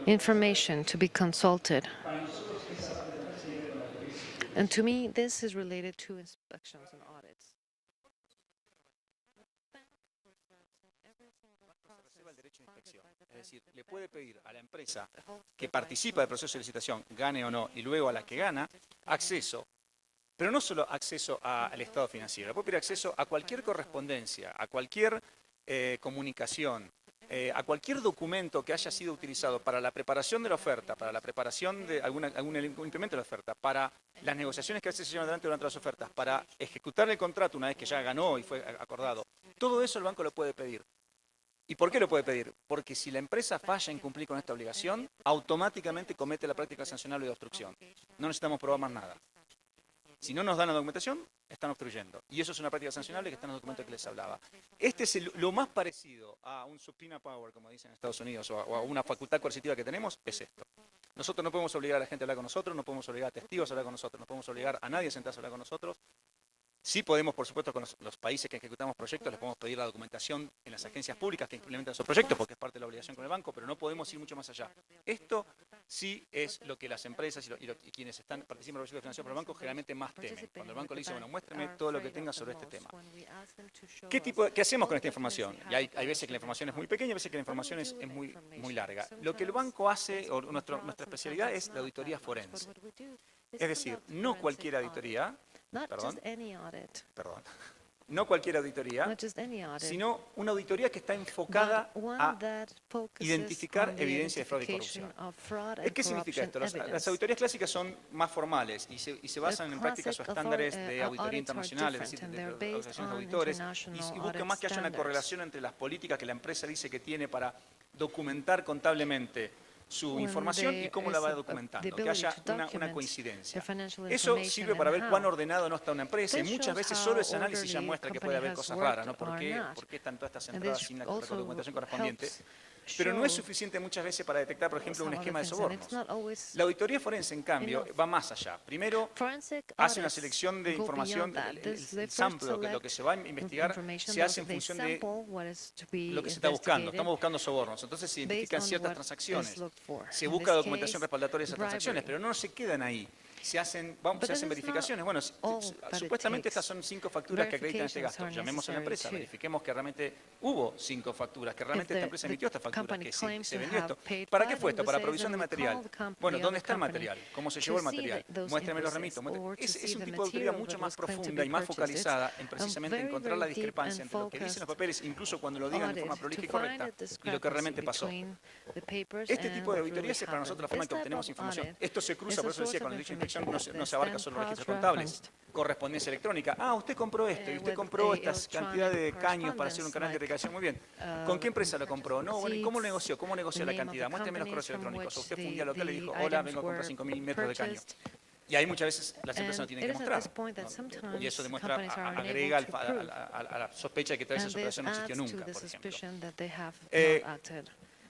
information to be consulted. And to me, this is related to inspections and audits. Es decir, le puede pedir a la empresa que participa del proceso de licitación, gane o no, y luego a la que gana, acceso, pero no solo acceso al estado financiero, le puede pedir acceso a cualquier correspondencia, a cualquier comunicación, a cualquier documento que haya sido utilizado para la preparación de la oferta, para la preparación de algún implemento de la oferta, para las negociaciones que a veces se llevan adelante durante las ofertas, para ejecutar el contrato una vez que ya ganó y fue acordado. Todo eso el banco lo puede pedir. ¿Y por qué lo puede pedir? Porque si la empresa falla en cumplir con esta obligación, automáticamente comete la práctica sancionable de obstrucción. No necesitamos probar más nada. Si no nos dan la documentación, están obstruyendo. Y eso es una práctica sancionable que está en los documentos que les hablaba. Este es lo más parecido a un subpoena power, como dicen en Estados Unidos, o a una facultad coercitiva que tenemos, es esto. Nosotros no podemos obligar a la gente a hablar con nosotros, no podemos obligar a testigos a hablar con nosotros, no podemos obligar a nadie a sentarse a hablar con nosotros. Sí podemos, por supuesto, con los países que ejecutamos proyectos, les podemos pedir la documentación en las agencias públicas que implementan esos proyectos, porque es parte de la obligación con el banco, pero no podemos ir mucho más allá. Esto sí es lo que las empresas y quienes participan en el proyecto de financiación por el banco generalmente más temen. Cuando el banco le dice, bueno, muéstrame todo lo que tenga sobre este tema. ¿Qué hacemos con esta información? Y hay veces que la información es muy pequeña, hay veces que la información es muy larga. Lo que el banco hace, o nuestra especialidad es la auditoría forense. Es decir, no cualquier auditoría, no cualquier auditoría, sino una auditoría que está enfocada a identificar evidencia de fraude y corrupción. ¿Qué significa esto? Las auditorías clásicas son más formales y se basan en prácticas o estándares de auditoría internacional, es decir, de organizaciones de auditores, y buscan más que haya una correlación entre las políticas que la empresa dice que tiene para documentar contablemente su información y cómo la va documentando, que haya una coincidencia. Eso sirve para ver cuán ordenado no está una empresa y muchas veces solo ese análisis ya muestra que puede haber cosas raras, ¿no? ¿Por qué están todas estas entradas sin la documentación correspondiente? Pero no es suficiente muchas veces para detectar, por ejemplo, un esquema de sobornos. La auditoría forense, en cambio, va más allá. Primero, hace una selección de información, el sample, lo que se va a investigar, se hace en función de lo que se está buscando. Estamos buscando sobornos, entonces se identifican ciertas transacciones. Se busca documentación respaldatoria de esas transacciones, pero no se quedan ahí. se hacen But this is verificaciones. not Bueno, all that it supuestamente estas takes. son 5 facturas que acreditan este Verifications gasto. are Llamemos a la empresa, necessary too. verifiquemos que realmente hubo 5 facturas, que realmente If esta empresa the emitió estas facturas, company que claims se to vendió have esto. paid ¿Para qué five fue esto? Para invoices, provisión de then we material. call the company, Bueno, other ¿dónde está el company, material? ¿Cómo se to llevó el see material? those Muéstrame los invoices remitos. or to Es see un the tipo de auditoría material mucho that más was claimed to profunda be y más purchased. It's focalizada en a precisamente very, encontrar la very deep discrepancia and entre lo que dicen los focused papeles, incluso cuando lo digan de forma audit prolija y to find correcta, a y lo que realmente discrepancy pasó. between the papers Este and tipo de what really auditorías es para nosotros la forma en happened. que This obtenemos type of información. audit Esto se is cruza, a por eso decía, source con of el derecho de inspección information no that se abarca then solo los registros cross-referenced. contables. Correspondencia electrónica. Ah, usted compró esto y usted With compró a esta cantidad de electronic caños para hacer un canal de correspondence, irrigación. Muy bien. ¿Con qué empresa lo compró? No, bueno, ¿y cómo negoció? ¿Cómo negoció la cantidad? Muéstrame los correos electrónicos. O usted fue un día local y dijo, hola, vengo a comprar 5.000 metros de caño. Y ahí muchas veces las empresas no tienen que mostrar. ¿No? Y eso demuestra, agrega a la sospecha de que tal vez esa operación no existió nunca, por ejemplo.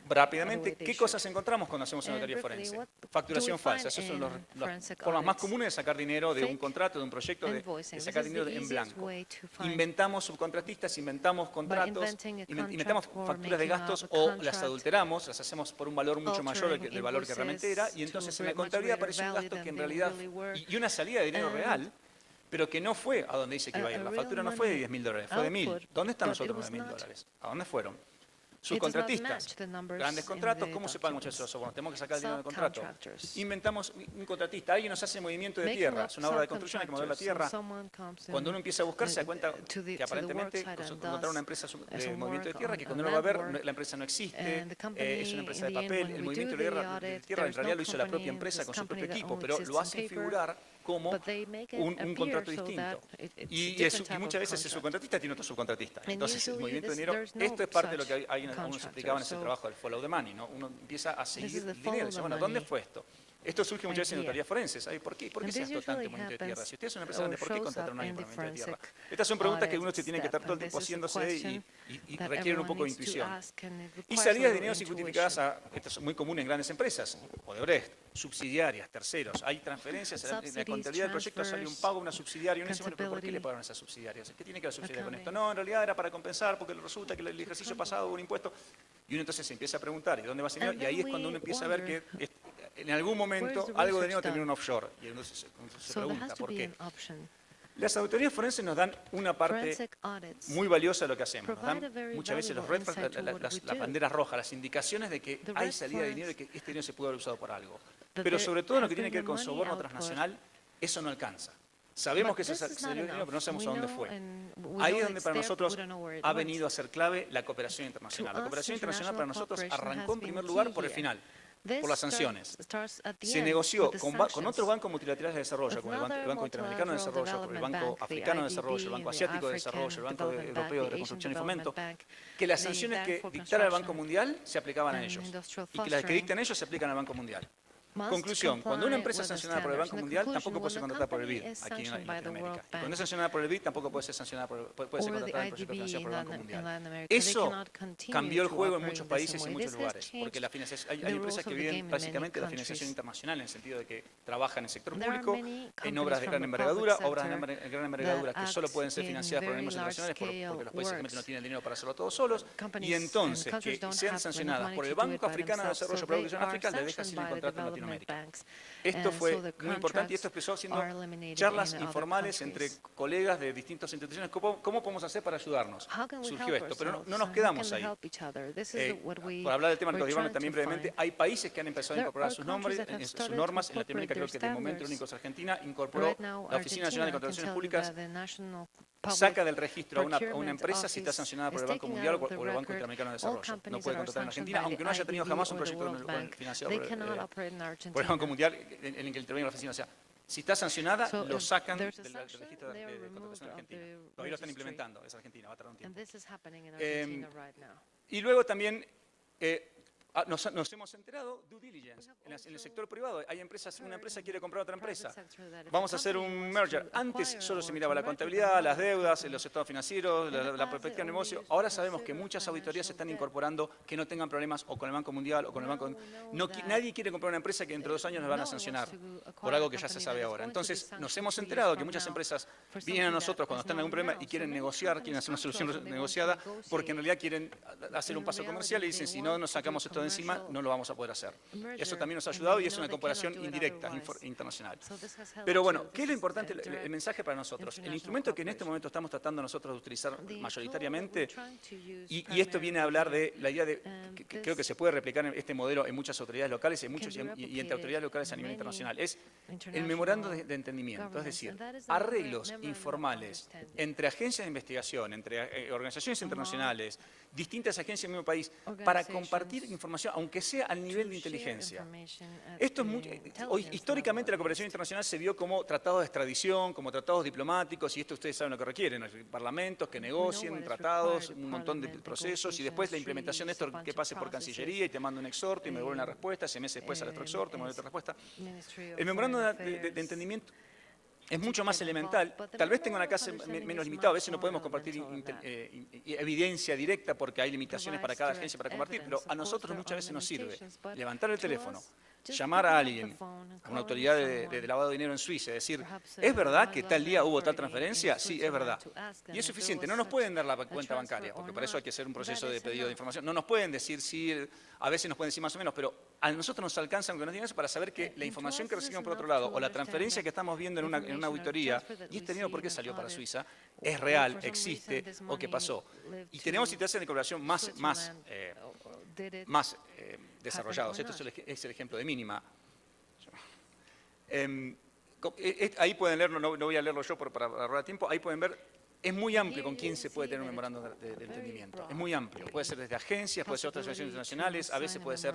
Rápidamente, ¿qué cosas encontramos cuando hacemos una auditoría forense? Facturación falsa. Esas son las formas más comunes de sacar dinero de un contrato, de un proyecto, de sacar dinero en blanco. Inventamos subcontratistas, inventamos contratos, inventamos facturas de gastos o las adulteramos, las hacemos por un valor mucho mayor del valor que realmente era, y entonces en la contabilidad aparece un gasto que en realidad, y una salida de dinero real, pero que no fue a donde dice que iba a ir. La factura no fue de $10.000, fue de 1.000. ¿Dónde están los otros $9.000? ¿A dónde fueron? Subcontratistas, grandes contratos, ¿cómo se pagan muchas veces? Bueno, tenemos que sacar el dinero del contrato. Inventamos un contratista, alguien nos hace movimiento de tierra, es una obra de construcción, hay que mover la tierra. Cuando uno empieza a buscar se da cuenta que aparentemente encontrar una empresa de movimiento de tierra, que cuando uno va a ver, la empresa no existe, es una empresa de papel, el movimiento de tierra en realidad lo hizo la propia empresa con su propio equipo, pero lo hacen figurar como un contrato distinto. Y muchas veces el subcontratista tiene otro subcontratista. Entonces, el movimiento de dinero, esto es parte de lo que uno se explicaba en ese trabajo del follow the money, ¿no? Uno empieza a seguir el dinero y dice, bueno, ¿dónde fue esto? Esto surge muchas veces en notarías forenses. ¿Por qué se gastó tanto en movimiento de tierra? Si usted es una empresa grande, ¿por qué contrataron a alguien por movimiento de tierra? Estas son preguntas que uno se tiene que estar todo el tiempo haciéndose y requieren un poco de intuición. Y salidas de dinero sin justificadas, esto es muy común en grandes empresas, Odebrecht, subsidiarias, terceros. Hay transferencias, en la contabilidad del proyecto sale un pago a una subsidiaria y uno dice, bueno, ¿pero por qué le pagaron a esas subsidiarias? ¿Qué tiene que ver la subsidiaria con esto? No, en realidad era para compensar porque resulta que el ejercicio pasado hubo un impuesto. Y uno entonces se empieza a preguntar, ¿y dónde va ese dinero? Y ahí es cuando uno empieza a ver que en algún momento algo de dinero termina en un offshore. Y uno se pregunta, ¿por qué? Las auditorías forenses nos dan una parte muy valiosa de lo que hacemos. Nos dan muchas veces los red flags, las banderas rojas, las indicaciones de que hay salida de dinero y que este dinero se pudo haber usado por algo. Pero sobre todo en lo que tiene que ver con soborno transnacional, eso no alcanza. Sabemos que se salió dinero, pero no sabemos a dónde fue. Ahí es donde para nosotros ha venido a ser clave la cooperación internacional. La cooperación internacional para nosotros arrancó en primer lugar por el final, por las sanciones. Se negoció con otros bancos multilaterales de desarrollo, como el Banco Interamericano de Desarrollo, por el Banco Africano de Desarrollo, el Banco Asiático de Desarrollo, el Banco Europeo de Reconstrucción y Fomento, que las sanciones que dictara el Banco Mundial se aplicaban a ellos y que las que dictan ellos se aplican al Banco Mundial. Conclusión, cuando una empresa es sancionada por el Banco Mundial, tampoco puede ser contratada por el BID aquí en Latinoamérica. Y cuando es sancionada por el BID, tampoco puede ser sancionada puede ser contratada en proyectos financiados por el Banco Mundial. Eso cambió el juego en muchos países y en muchos lugares, porque hay empresas que viven básicamente la financiación internacional, en el sentido de que trabajan en el sector público, en obras de gran envergadura, obras de gran envergadura que solo pueden ser financiadas por organismos internacionales porque los países simplemente no tienen dinero para hacerlo todos solos, y entonces que sean sancionadas por el Banco Africano de Desarrollo para la Producción en África les deja sin el contrato en Latinoamérica. Esto fue muy importante y esto empezó haciendo charlas informales entre colegas de distintas instituciones. ¿Cómo podemos hacer para ayudarnos? Surgió esto, pero no nos quedamos ahí. Por hablar del tema del código IBAN también brevemente, hay países que han empezado a incorporar sus normas. En Latinoamérica creo que de momento el único es Argentina, incorporó la Oficina Nacional de Contrataciones Públicas, saca del registro a una empresa si está sancionada por el Banco Mundial o el Banco Interamericano de Desarrollo. No puede contratar en Argentina, aunque no haya tenido jamás un proyecto financiado por el Banco Mundial en el que interviene la oficina. O sea, si está sancionada, lo sacan del registro de contratación argentina. Todavía lo están implementando, es Argentina, va a tardar un tiempo. Y luego también nos hemos enterado, due diligence, en el sector privado. Una empresa quiere comprar a otra empresa. Vamos a hacer un merger. Antes solo se miraba la contabilidad, las deudas, los estados financieros, la perspectiva del negocio. Ahora sabemos que muchas auditorías se están incorporando que no tengan problemas o con el Banco Mundial o con el Banco... Nadie quiere comprar una empresa que dentro de 2 años nos van a sancionar por algo que ya se sabe ahora. Entonces nos hemos enterado que muchas empresas vienen a nosotros cuando están en algún problema y quieren negociar, quieren hacer una solución negociada porque en realidad quieren hacer un paso comercial y dicen si no nos sacamos esto de encima, no lo vamos a poder hacer. Eso también nos ha ayudado y es una comparación indirecta, internacional. Pero bueno, ¿qué es lo importante, el mensaje para nosotros? El instrumento que en este momento estamos tratando nosotros de utilizar mayoritariamente, y esto viene a hablar de la idea de, que creo que se puede replicar este modelo en muchas autoridades locales y entre autoridades locales a nivel internacional, es el memorando de entendimiento, es decir, arreglos informales entre agencias de investigación, entre organizaciones internacionales, distintas agencias del mismo país, para compartir información, aunque sea al nivel de inteligencia. Esto es históricamente la cooperación internacional se vio como tratados de extradición, como tratados diplomáticos, y esto ustedes saben lo que requieren, parlamentos que negocien tratados, un montón de procesos, y después la implementación de esto que pase por Cancillería y te mando un exhorto y me devuelve una respuesta, 6 meses después al otro exhorto, me devuelve otra respuesta. El memorando de entendimiento es mucho más elemental, tal vez tenga un alcance menos limitado, a veces no podemos compartir evidencia directa porque hay limitaciones para cada agencia para compartir, pero a nosotros muchas veces nos sirve levantar el teléfono, llamar a alguien, a una autoridad de lavado de dinero en Suiza, y decir, ¿es verdad que tal día hubo tal transferencia? Sí, es verdad. Y es suficiente, no nos pueden dar la cuenta bancaria, porque para eso hay que hacer un proceso de pedido de información. No nos pueden decir sí, a veces nos pueden decir más o menos, pero a nosotros nos alcanza, aunque no digan eso, para saber que la información que recibimos por otro lado, o la transferencia que estamos viendo en una auditoría, y este dinero por qué salió para Suiza, es real, existe, o qué pasó. Y tenemos situaciones de cooperación más desarrollados. Esto es el ejemplo de Mínima. Ahí pueden leerlo, no voy a leerlo yo para ahorrar tiempo, ahí pueden ver, es muy amplio con quién se puede tener un memorando de entendimiento. Es muy amplio. Puede ser desde agencias, puede ser otras organizaciones internacionales, a veces puede ser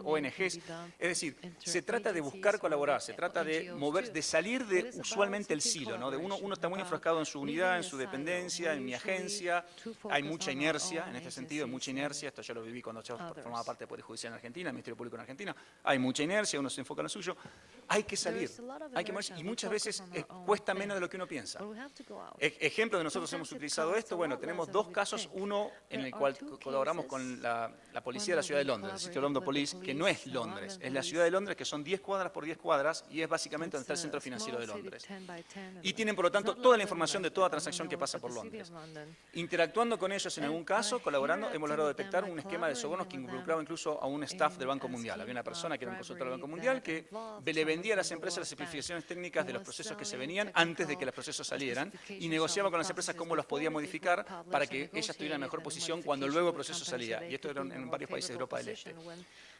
ONGs. Es decir, se trata de buscar colaborar, se trata de de salir de usualmente el silo, ¿no? Uno está muy enfrascado en su unidad, en su dependencia, en mi agencia. Hay mucha inercia en este sentido, mucha inercia. Esto yo lo viví cuando yo formaba parte del Poder Judicial en Argentina, el Ministerio Público en Argentina. Hay mucha inercia, uno se enfoca en lo suyo. Hay que salir, hay que moverse, y muchas veces cuesta menos de lo que uno piensa. Ejemplo de nosotros hemos utilizado esto, bueno, tenemos 2 casos, uno en el cual colaboramos con la policía de la ciudad de Londres, el sitio London Police, que no es Londres, es la ciudad de Londres, que son 10 cuadras por 10 cuadras, y es básicamente donde está el centro financiero de Londres. Y tienen, por lo tanto, toda la información de toda transacción que pasa por Londres. Interactuando con ellos en algún caso, colaborando, hemos logrado detectar un esquema de sobornos que involucraba incluso a un staff del Banco Mundial. Había una persona que era un consultor del Banco Mundial que le vendía a las empresas las especificaciones técnicas de los procesos que se venían antes de que los procesos salieran, y negociaba con las empresas cómo los podía modificar para que ellas tuvieran mejor posición cuando luego el proceso salía. Y esto era en varios países de Europa del Este.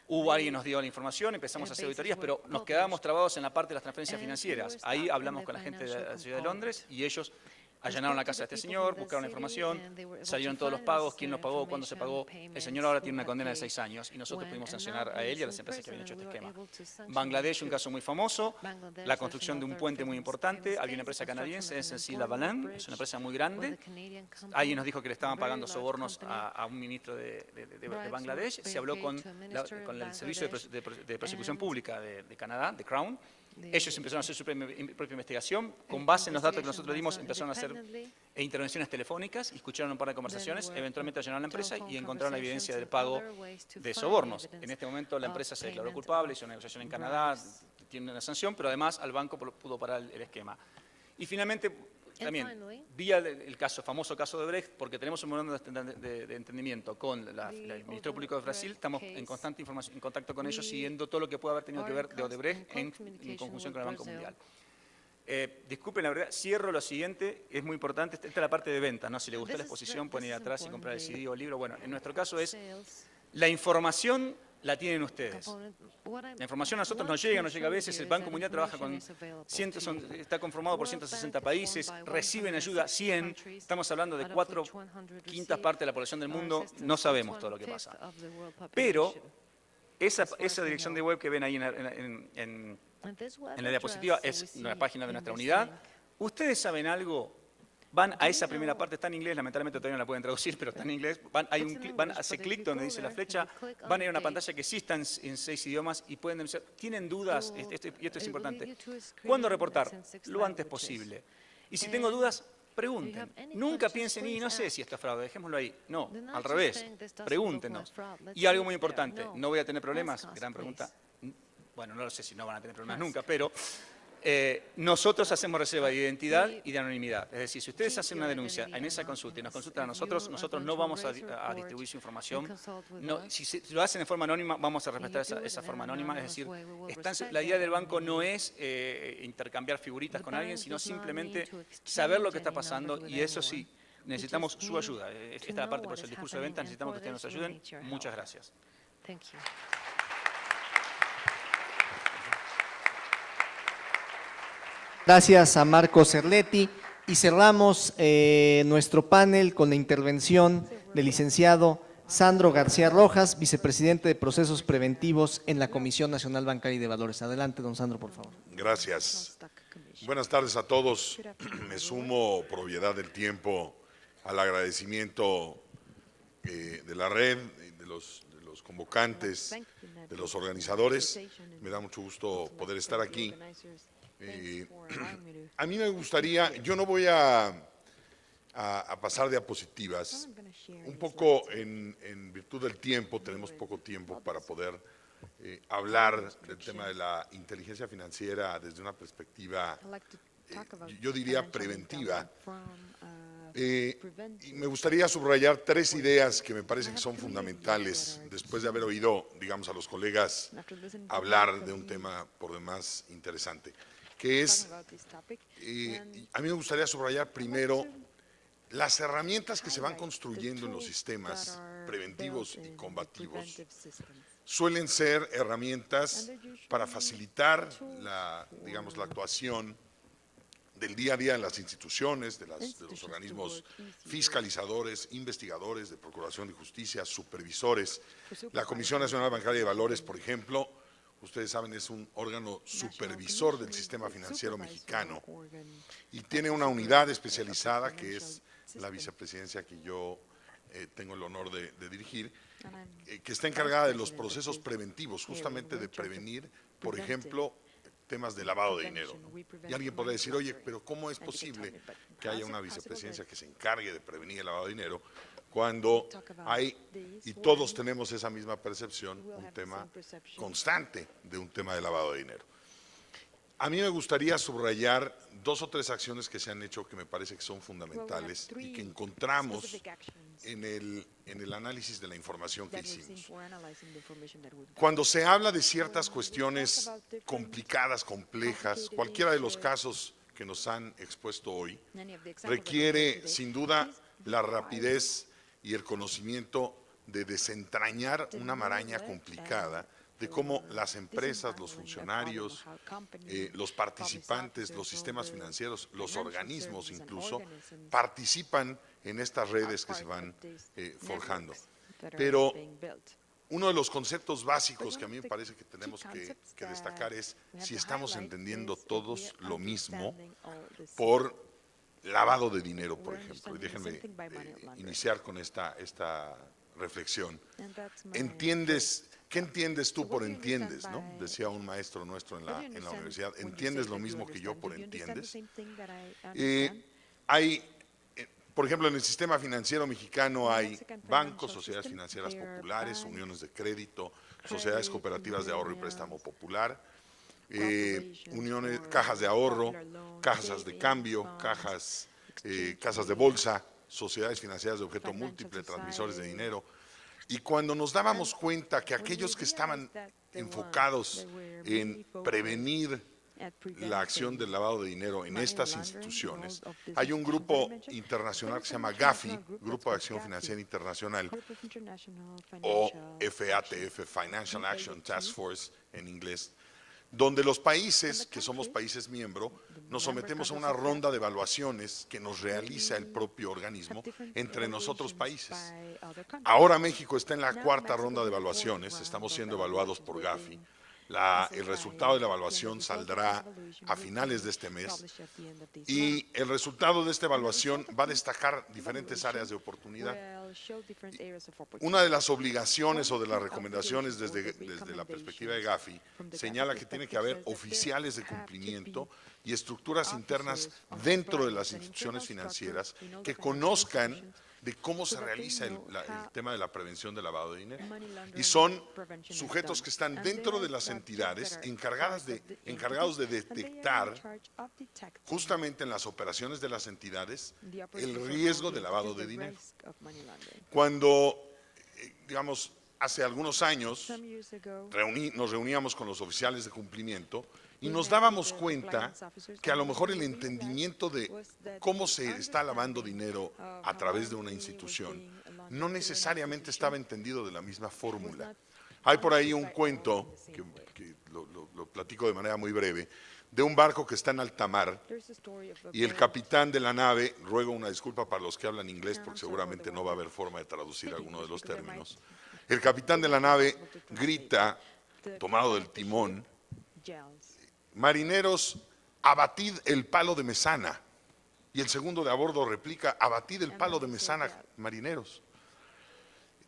Hubo alguien que nos dio la información, empezamos a hacer auditorías, pero nos quedábamos trabados en la parte de las transferencias financieras. Ahí hablamos con la gente de la ciudad de Londres y ellos allanaron la casa de este señor, buscaron la información, salieron todos los pagos, quién los pagó, cuándo se pagó. El señor ahora tiene una condena de 6 años y nosotros pudimos sancionar a él y a las empresas que habían hecho este esquema. Bangladesh, un caso muy famoso, la construcción de un puente muy importante. Había una empresa canadiense, SNC Lavalin, es una empresa muy grande. Alguien nos dijo que le estaban pagando sobornos a un ministro de Bangladesh. Se habló con el Servicio de Persecución Pública de Canadá, de Crown. Ellos empezaron a hacer su propia investigación. Con base en los datos que nosotros dimos, empezaron a hacer intervenciones telefónicas, escucharon un par de conversaciones, eventualmente allanaron la empresa y encontraron la evidencia del pago de sobornos. En este momento la empresa se declaró culpable, hizo una negociación en Canadá, tiene una sanción, pero además al banco pudo parar el esquema. Y finalmente, también, vía el famoso caso de Brecht, porque tenemos un memorando de entendimiento con el Ministerio Público de Brasil, estamos en constante en contacto con ellos, siguiendo todo lo que pueda haber tenido que ver de Odebrecht en conjunción con el Banco Mundial. Disculpen, la verdad, cierro lo siguiente, es muy importante, esta es la parte de venta, ¿no? Si les gusta la exposición, pueden ir atrás y comprar el CD o el libro. Bueno, en nuestro caso es, la información la tienen ustedes. La información a nosotros nos llega a veces, el Banco Mundial trabaja con está conformado por 160 países, reciben ayuda 100, estamos hablando de 4/5 partes de la población del mundo, no sabemos todo lo que pasa. Pero esa dirección de web que ven ahí en la diapositiva es la página de nuestra unidad. ¿Ustedes saben algo? Van a esa primera parte, está en inglés, lamentablemente todavía no la pueden traducir, pero está en inglés. Van a hacer clic donde dice la flecha, van a ir a una pantalla que sí está en 6 idiomas y pueden denunciar. ¿Tienen dudas? Y esto es importante. ¿Cuándo reportar? Lo antes posible. Y si tengo dudas, pregunten. Nunca piensen, y no sé si esto es fraude, dejémoslo ahí. No, al revés, pregúntenos. Y algo muy importante, ¿no voy a tener problemas? Gran pregunta. Bueno, no lo sé si no van a tener problemas nunca, pero Nosotros hacemos reserva de identidad y de anonimidad. Es decir, si ustedes hacen una denuncia en esa consulta y nos consultan a nosotros, nosotros no vamos a distribuir su información. No, si lo hacen en forma anónima, vamos a respetar esa forma anónima. Es decir, la idea del banco no es intercambiar figuritas con alguien, sino simplemente saber lo que está pasando, y eso sí, necesitamos su ayuda. Esta es la parte, por eso el discurso de venta, necesitamos que ustedes nos ayuden. Muchas gracias. Thank you. Gracias a Marco Cerletti, y cerramos nuestro panel con la intervención del licenciado Sandro García Rojas, vicepresidente de Procesos Preventivos en la Comisión Nacional Bancaria y de Valores. Adelante, don Sandro, por favor. Gracias. Buenas tardes a todos. Me sumo, por obviedad del tiempo, al agradecimiento de la red, de los convocantes, de los organizadores. Me da mucho gusto poder estar aquí. A mí me gustaría, yo no voy a pasar diapositivas, un poco en virtud del tiempo, tenemos poco tiempo para poder hablar del tema de la inteligencia financiera desde una perspectiva, yo diría, preventiva. Y me gustaría subrayar 3 ideas que me parece que son fundamentales después de haber oído, digamos, a los colegas hablar de un tema por demás interesante, que es, a mí me gustaría subrayar primero las herramientas que se van construyendo en los sistemas preventivos y combativos. Suelen ser herramientas para facilitar digamos, la actuación del día a día en las instituciones, de los organismos fiscalizadores, investigadores, de Procuración de Justicia, supervisores. La Comisión Nacional Bancaria de Valores, por ejemplo, ustedes saben, es un órgano supervisor del sistema financiero mexicano y tiene una unidad especializada que es la vicepresidencia que yo tengo el honor de dirigir, que está encargada de los procesos preventivos, justamente de prevenir, por ejemplo, temas de lavado de dinero. Y alguien podría decir, oye, pero ¿cómo es posible que haya una vicepresidencia que se encargue de prevenir el lavado de dinero cuando hay, y todos tenemos esa misma percepción, un tema constante de un tema de lavado de dinero? A mí me gustaría subrayar 2 o 3 acciones que se han hecho que me parece que son fundamentales y que encontramos en el análisis de la información que hicimos. Cuando se habla de ciertas cuestiones complicadas, complejas, cualquiera de los casos que nos han expuesto hoy, requiere sin duda la rapidez y el conocimiento de desentrañar una maraña complicada de cómo las empresas, los funcionarios, los participantes, los sistemas financieros, los organismos incluso, participan en estas redes que se van forjando. Pero uno de los conceptos básicos que a mí me parece que tenemos que destacar es si estamos entendiendo todos lo mismo por lavado de dinero, por ejemplo. Y déjenme iniciar con esta reflexión. ¿Qué entiendes tú por entiendes? ¿No? Decía un maestro nuestro en la universidad, ¿entiendes lo mismo que yo por entiendes? Por ejemplo, en el sistema financiero mexicano hay bancos, sociedades financieras populares, uniones de crédito, sociedades cooperativas de ahorro y préstamo popular, cajas de ahorro, cajas de cambio, casas de bolsa, sociedades financieras de objeto múltiple, transmisores de dinero. Y cuando nos dábamos cuenta que aquellos que estaban enfocados en prevenir la acción del lavado de dinero en estas instituciones, hay un grupo internacional que se llama GAFI, Grupo de Acción Financiera Internacional, o FATF, Financial Action Task Force en inglés, donde los países, que somos países miembros, nos sometemos a una ronda de evaluaciones que nos realiza el propio organismo entre nosotros países. Ahora México está en la 4ª ronda de evaluaciones, estamos siendo evaluados por GAFI. El resultado de la evaluación saldrá a finales de este mes y el resultado de esta evaluación va a destacar diferentes áreas de oportunidad. Una de las obligaciones o de las recomendaciones desde la perspectiva de GAFI señala que tiene que haber oficiales de cumplimiento y estructuras internas dentro de las instituciones financieras que conozcan de cómo se realiza el tema de la prevención del lavado de dinero. Y son sujetos que están dentro de las entidades encargados de detectar justamente en las operaciones de las entidades el riesgo de lavado de dinero. Cuando, digamos, hace algunos años nos reuníamos con los oficiales de cumplimiento y nos dábamos cuenta que a lo mejor el entendimiento de cómo se está lavando dinero a través de una institución no necesariamente estaba entendido de la misma fórmula. Hay por ahí un cuento, que lo platico de manera muy breve, de un barco que está en alta mar y el capitán de la nave, ruego una disculpa para los que hablan inglés porque seguramente no va a haber forma de traducir alguno de los términos. El capitán de la nave grita, tomado del timón: marineros, abatid el palo de mesana. Y el segundo de a bordo replica: abatid el palo de mesana, marineros.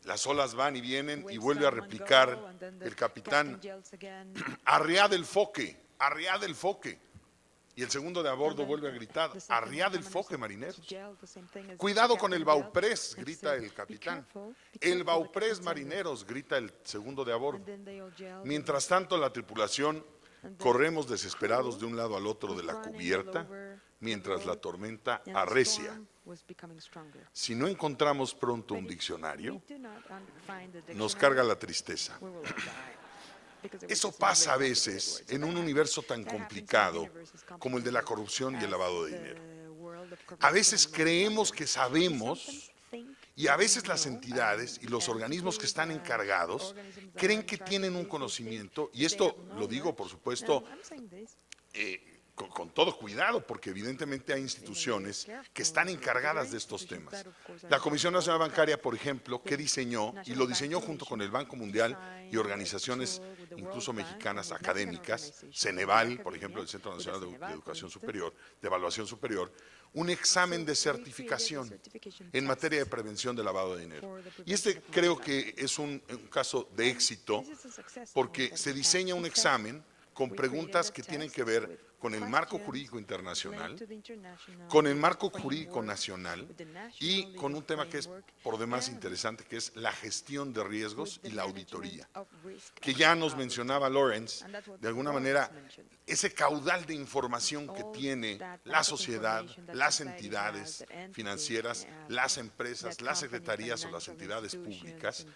Las olas van y vienen y vuelve a replicar el capitán: arriad el foque, arriad el foque. Y el segundo de a bordo vuelve a gritar: arriad el foque, marineros. Cuidado con el bauprés, grita el capitán. El bauprés, marineros, grita el segundo de a bordo. Mientras tanto, la tripulación corremos desesperados de un lado al otro de la cubierta, mientras la tormenta arrecia. Si no encontramos pronto un diccionario, nos carga la tristeza. Eso pasa a veces en un universo tan complicado como el de la corrupción y el lavado de dinero. A veces creemos que sabemos y a veces las entidades y los organismos que están encargados creen que tienen un conocimiento, y esto lo digo, por supuesto, con todo cuidado, porque evidentemente hay instituciones que están encargadas de estos temas. La Comisión Nacional Bancaria, por ejemplo, que diseñó, y lo diseñó junto con el Banco Mundial y organizaciones incluso mexicanas académicas, Ceneval, por ejemplo, el Centro Nacional de Educación Superior, de Evaluación Superior, un examen de certificación en materia de prevención del lavado de dinero. Y este creo que es un caso de éxito, porque se diseña un examen con preguntas que tienen que ver con el marco jurídico internacional, con el marco jurídico nacional y con un tema que es por demás interesante, que es la gestión de riesgos y la auditoría, que ya nos mencionaba Lawrence. De alguna manera, ese caudal de información que tiene la sociedad, las entidades financieras, las empresas, las secretarías o las entidades públicas,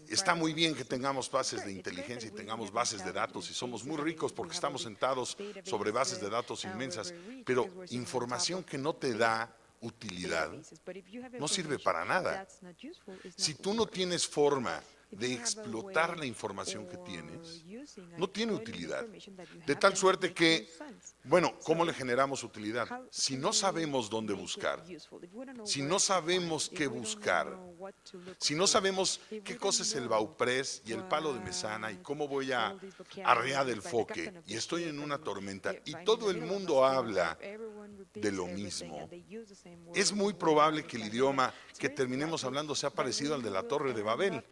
está muy bien que tengamos bases de inteligencia y tengamos bases de datos, y somos muy ricos porque estamos sentados sobre bases de datos inmensas, pero información que no te da utilidad no sirve para nada. Si tú no tienes forma de explotar la información que tienes, no tiene utilidad. De tal suerte que, bueno, ¿cómo le generamos utilidad? Si no sabemos dónde buscar, si no sabemos qué buscar, si no sabemos qué cosa es el bauprés y el palo de mesana y cómo voy a arrear el foque y estoy en una tormenta y todo el mundo habla de lo mismo, es muy probable que el idioma que terminemos hablando sea parecido al de la Torre de Babel,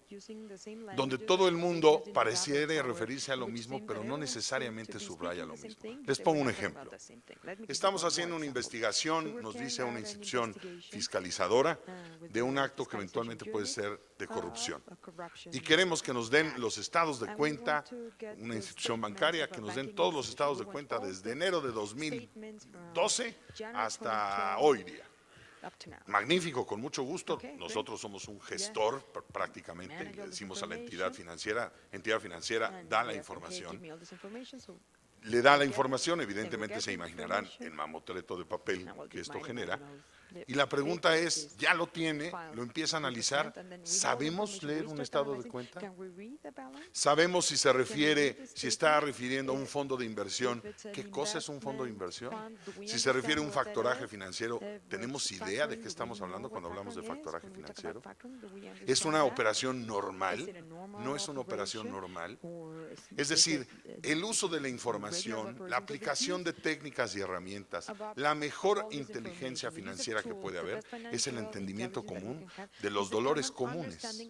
donde todo el mundo pareciera referirse a lo mismo, pero no necesariamente subraya lo mismo. Les pongo un ejemplo. Estamos haciendo una investigación, nos dice una institución fiscalizadora, de un acto que eventualmente puede ser de corrupción. Y queremos que nos den los estados de cuenta, una institución bancaria, que nos den todos los estados de cuenta desde enero de 2012 hasta hoy día. Magnífico, con mucho gusto. Nosotros somos un gestor prácticamente, le decimos a la entidad financiera, da la información. Le da la información, evidentemente se imaginarán el mamotreto de papel que esto genera. Y la pregunta es, ¿ya lo tiene? ¿Lo empieza a analizar? ¿Sabemos leer un estado de cuenta? ¿Sabemos si se refiere, si está refiriendo a un fondo de inversión? ¿Qué cosa es un fondo de inversión? Si se refiere a un factoraje financiero, ¿tenemos idea de qué estamos hablando cuando hablamos de factoraje financiero? ¿Es una operación normal? ¿No es una operación normal? Es decir, el uso de la información, la aplicación de técnicas y herramientas, la mejor inteligencia financiera que puede haber es el entendimiento común de los dolores comunes.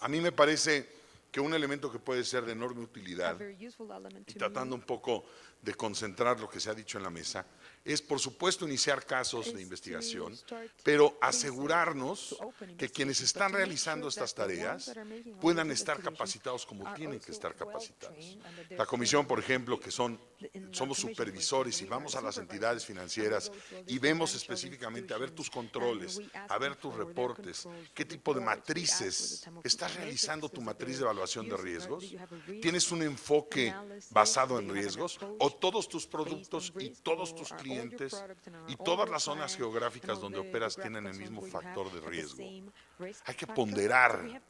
A mí me parece que un elemento que puede ser de enorme utilidad, y tratando un poco de concentrar lo que se ha dicho en la mesa, es por supuesto iniciar casos de investigación, pero asegurarnos que quienes están realizando estas tareas puedan estar capacitados como tienen que estar capacitados. La comisión, por ejemplo, que somos supervisores y vamos a las entidades financieras y vemos específicamente a ver tus controles, a ver tus reportes, qué tipo de matrices, ¿estás realizando tu matriz de evaluación de riesgos? ¿Tienes un enfoque basado en riesgos? ¿O todos tus productos y todos tus clientes y todas las zonas geográficas donde operas tienen el mismo factor de riesgo? Hay que ponderar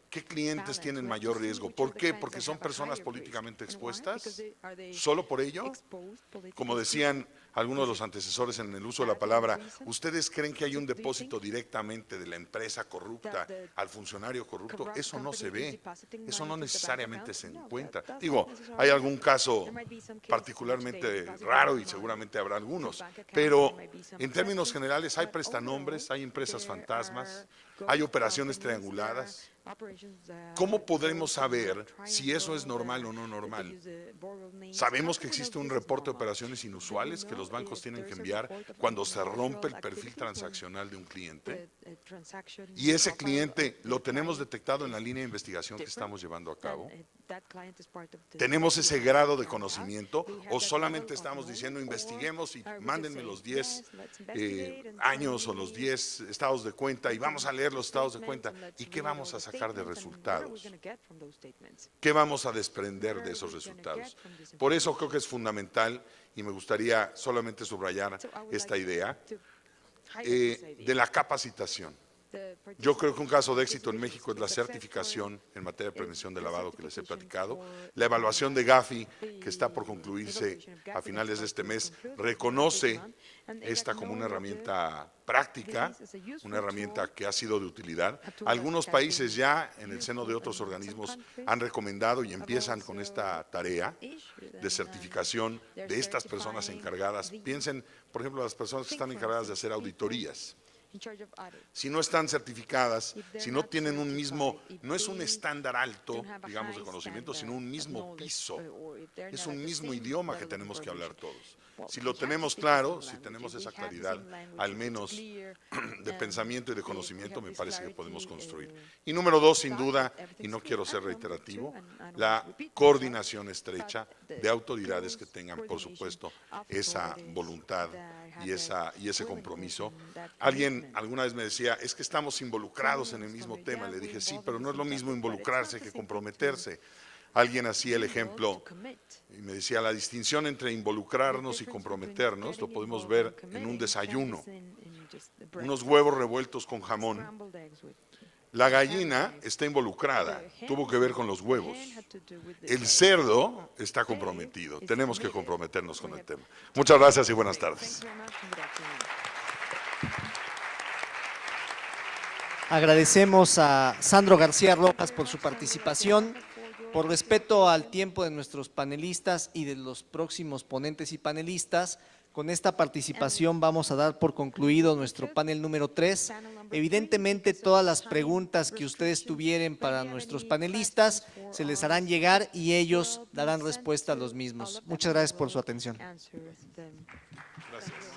qué clientes tienen mayor riesgo. ¿Por qué? Porque son personas políticamente expuestas. ¿Solo por ello? Como decían algunos de los antecesores en el uso de la palabra, ¿ustedes creen que hay un depósito directamente de la empresa corrupta al funcionario corrupto? Eso no se ve, eso no necesariamente se encuentra. Digo, hay algún caso particularmente raro y seguramente habrá algunos, pero en términos generales hay prestanombres, hay empresas fantasmas, hay operaciones trianguladas. ¿Cómo podremos saber si eso es normal o no normal? Sabemos que existe un reporte de operaciones inusuales que los bancos tienen que enviar cuando se rompe el perfil transaccional de un cliente. Y ese cliente lo tenemos detectado en la línea de investigación que estamos llevando a cabo. ¿Tenemos ese grado de conocimiento o solamente estamos diciendo investiguemos y mándenme los 10 años o los 10 estados de cuenta y vamos a leer los estados de cuenta? ¿Y qué vamos a sacar de resultados? ¿Qué vamos a desprender de esos resultados? Por eso creo que es fundamental y me gustaría solamente subrayar esta idea de la capacitación. Yo creo que un caso de éxito en México es la certificación en materia de prevención de lavado que les he platicado. La evaluación de Gafi, que está por concluirse a finales de este mes, reconoce esta como una herramienta práctica, una herramienta que ha sido de utilidad. Algunos países ya en el seno de otros organismos han recomendado y empiezan con esta tarea de certificación de estas personas encargadas. Piensen, por ejemplo, las personas que están encargadas de hacer auditorías. Si no están certificadas, si no tienen un mismo, no es un estándar alto, digamos, de conocimiento, sino un mismo piso, es un mismo idioma que tenemos que hablar todos. Si lo tenemos claro, si tenemos esa claridad, al menos de pensamiento y de conocimiento, me parece que podemos construir. Y número 2, sin duda, y no quiero ser reiterativo, la coordinación estrecha de autoridades que tengan, por supuesto, esa voluntad y ese compromiso. Alguien alguna vez me decía, es que estamos involucrados en el mismo tema. Le dije, sí, pero no es lo mismo involucrarse que comprometerse. Alguien hacía el ejemplo y me decía, la distinción entre involucrarnos y comprometernos lo podemos ver en un desayuno. Unos huevos revueltos con jamón. La gallina está involucrada, tuvo que ver con los huevos. El cerdo está comprometido, tenemos que comprometernos con el tema. Muchas gracias y buenas tardes. Agradecemos a Sandro García Rojas por su participación. Por respeto al tiempo de nuestros panelistas y de los próximos ponentes y panelistas, con esta participación vamos a dar por concluido nuestro panel número 3. Evidentemente, todas las preguntas que ustedes tuvieren para nuestros panelistas se les harán llegar y ellos darán respuesta a los mismos. Muchas gracias por su atención. Gracias.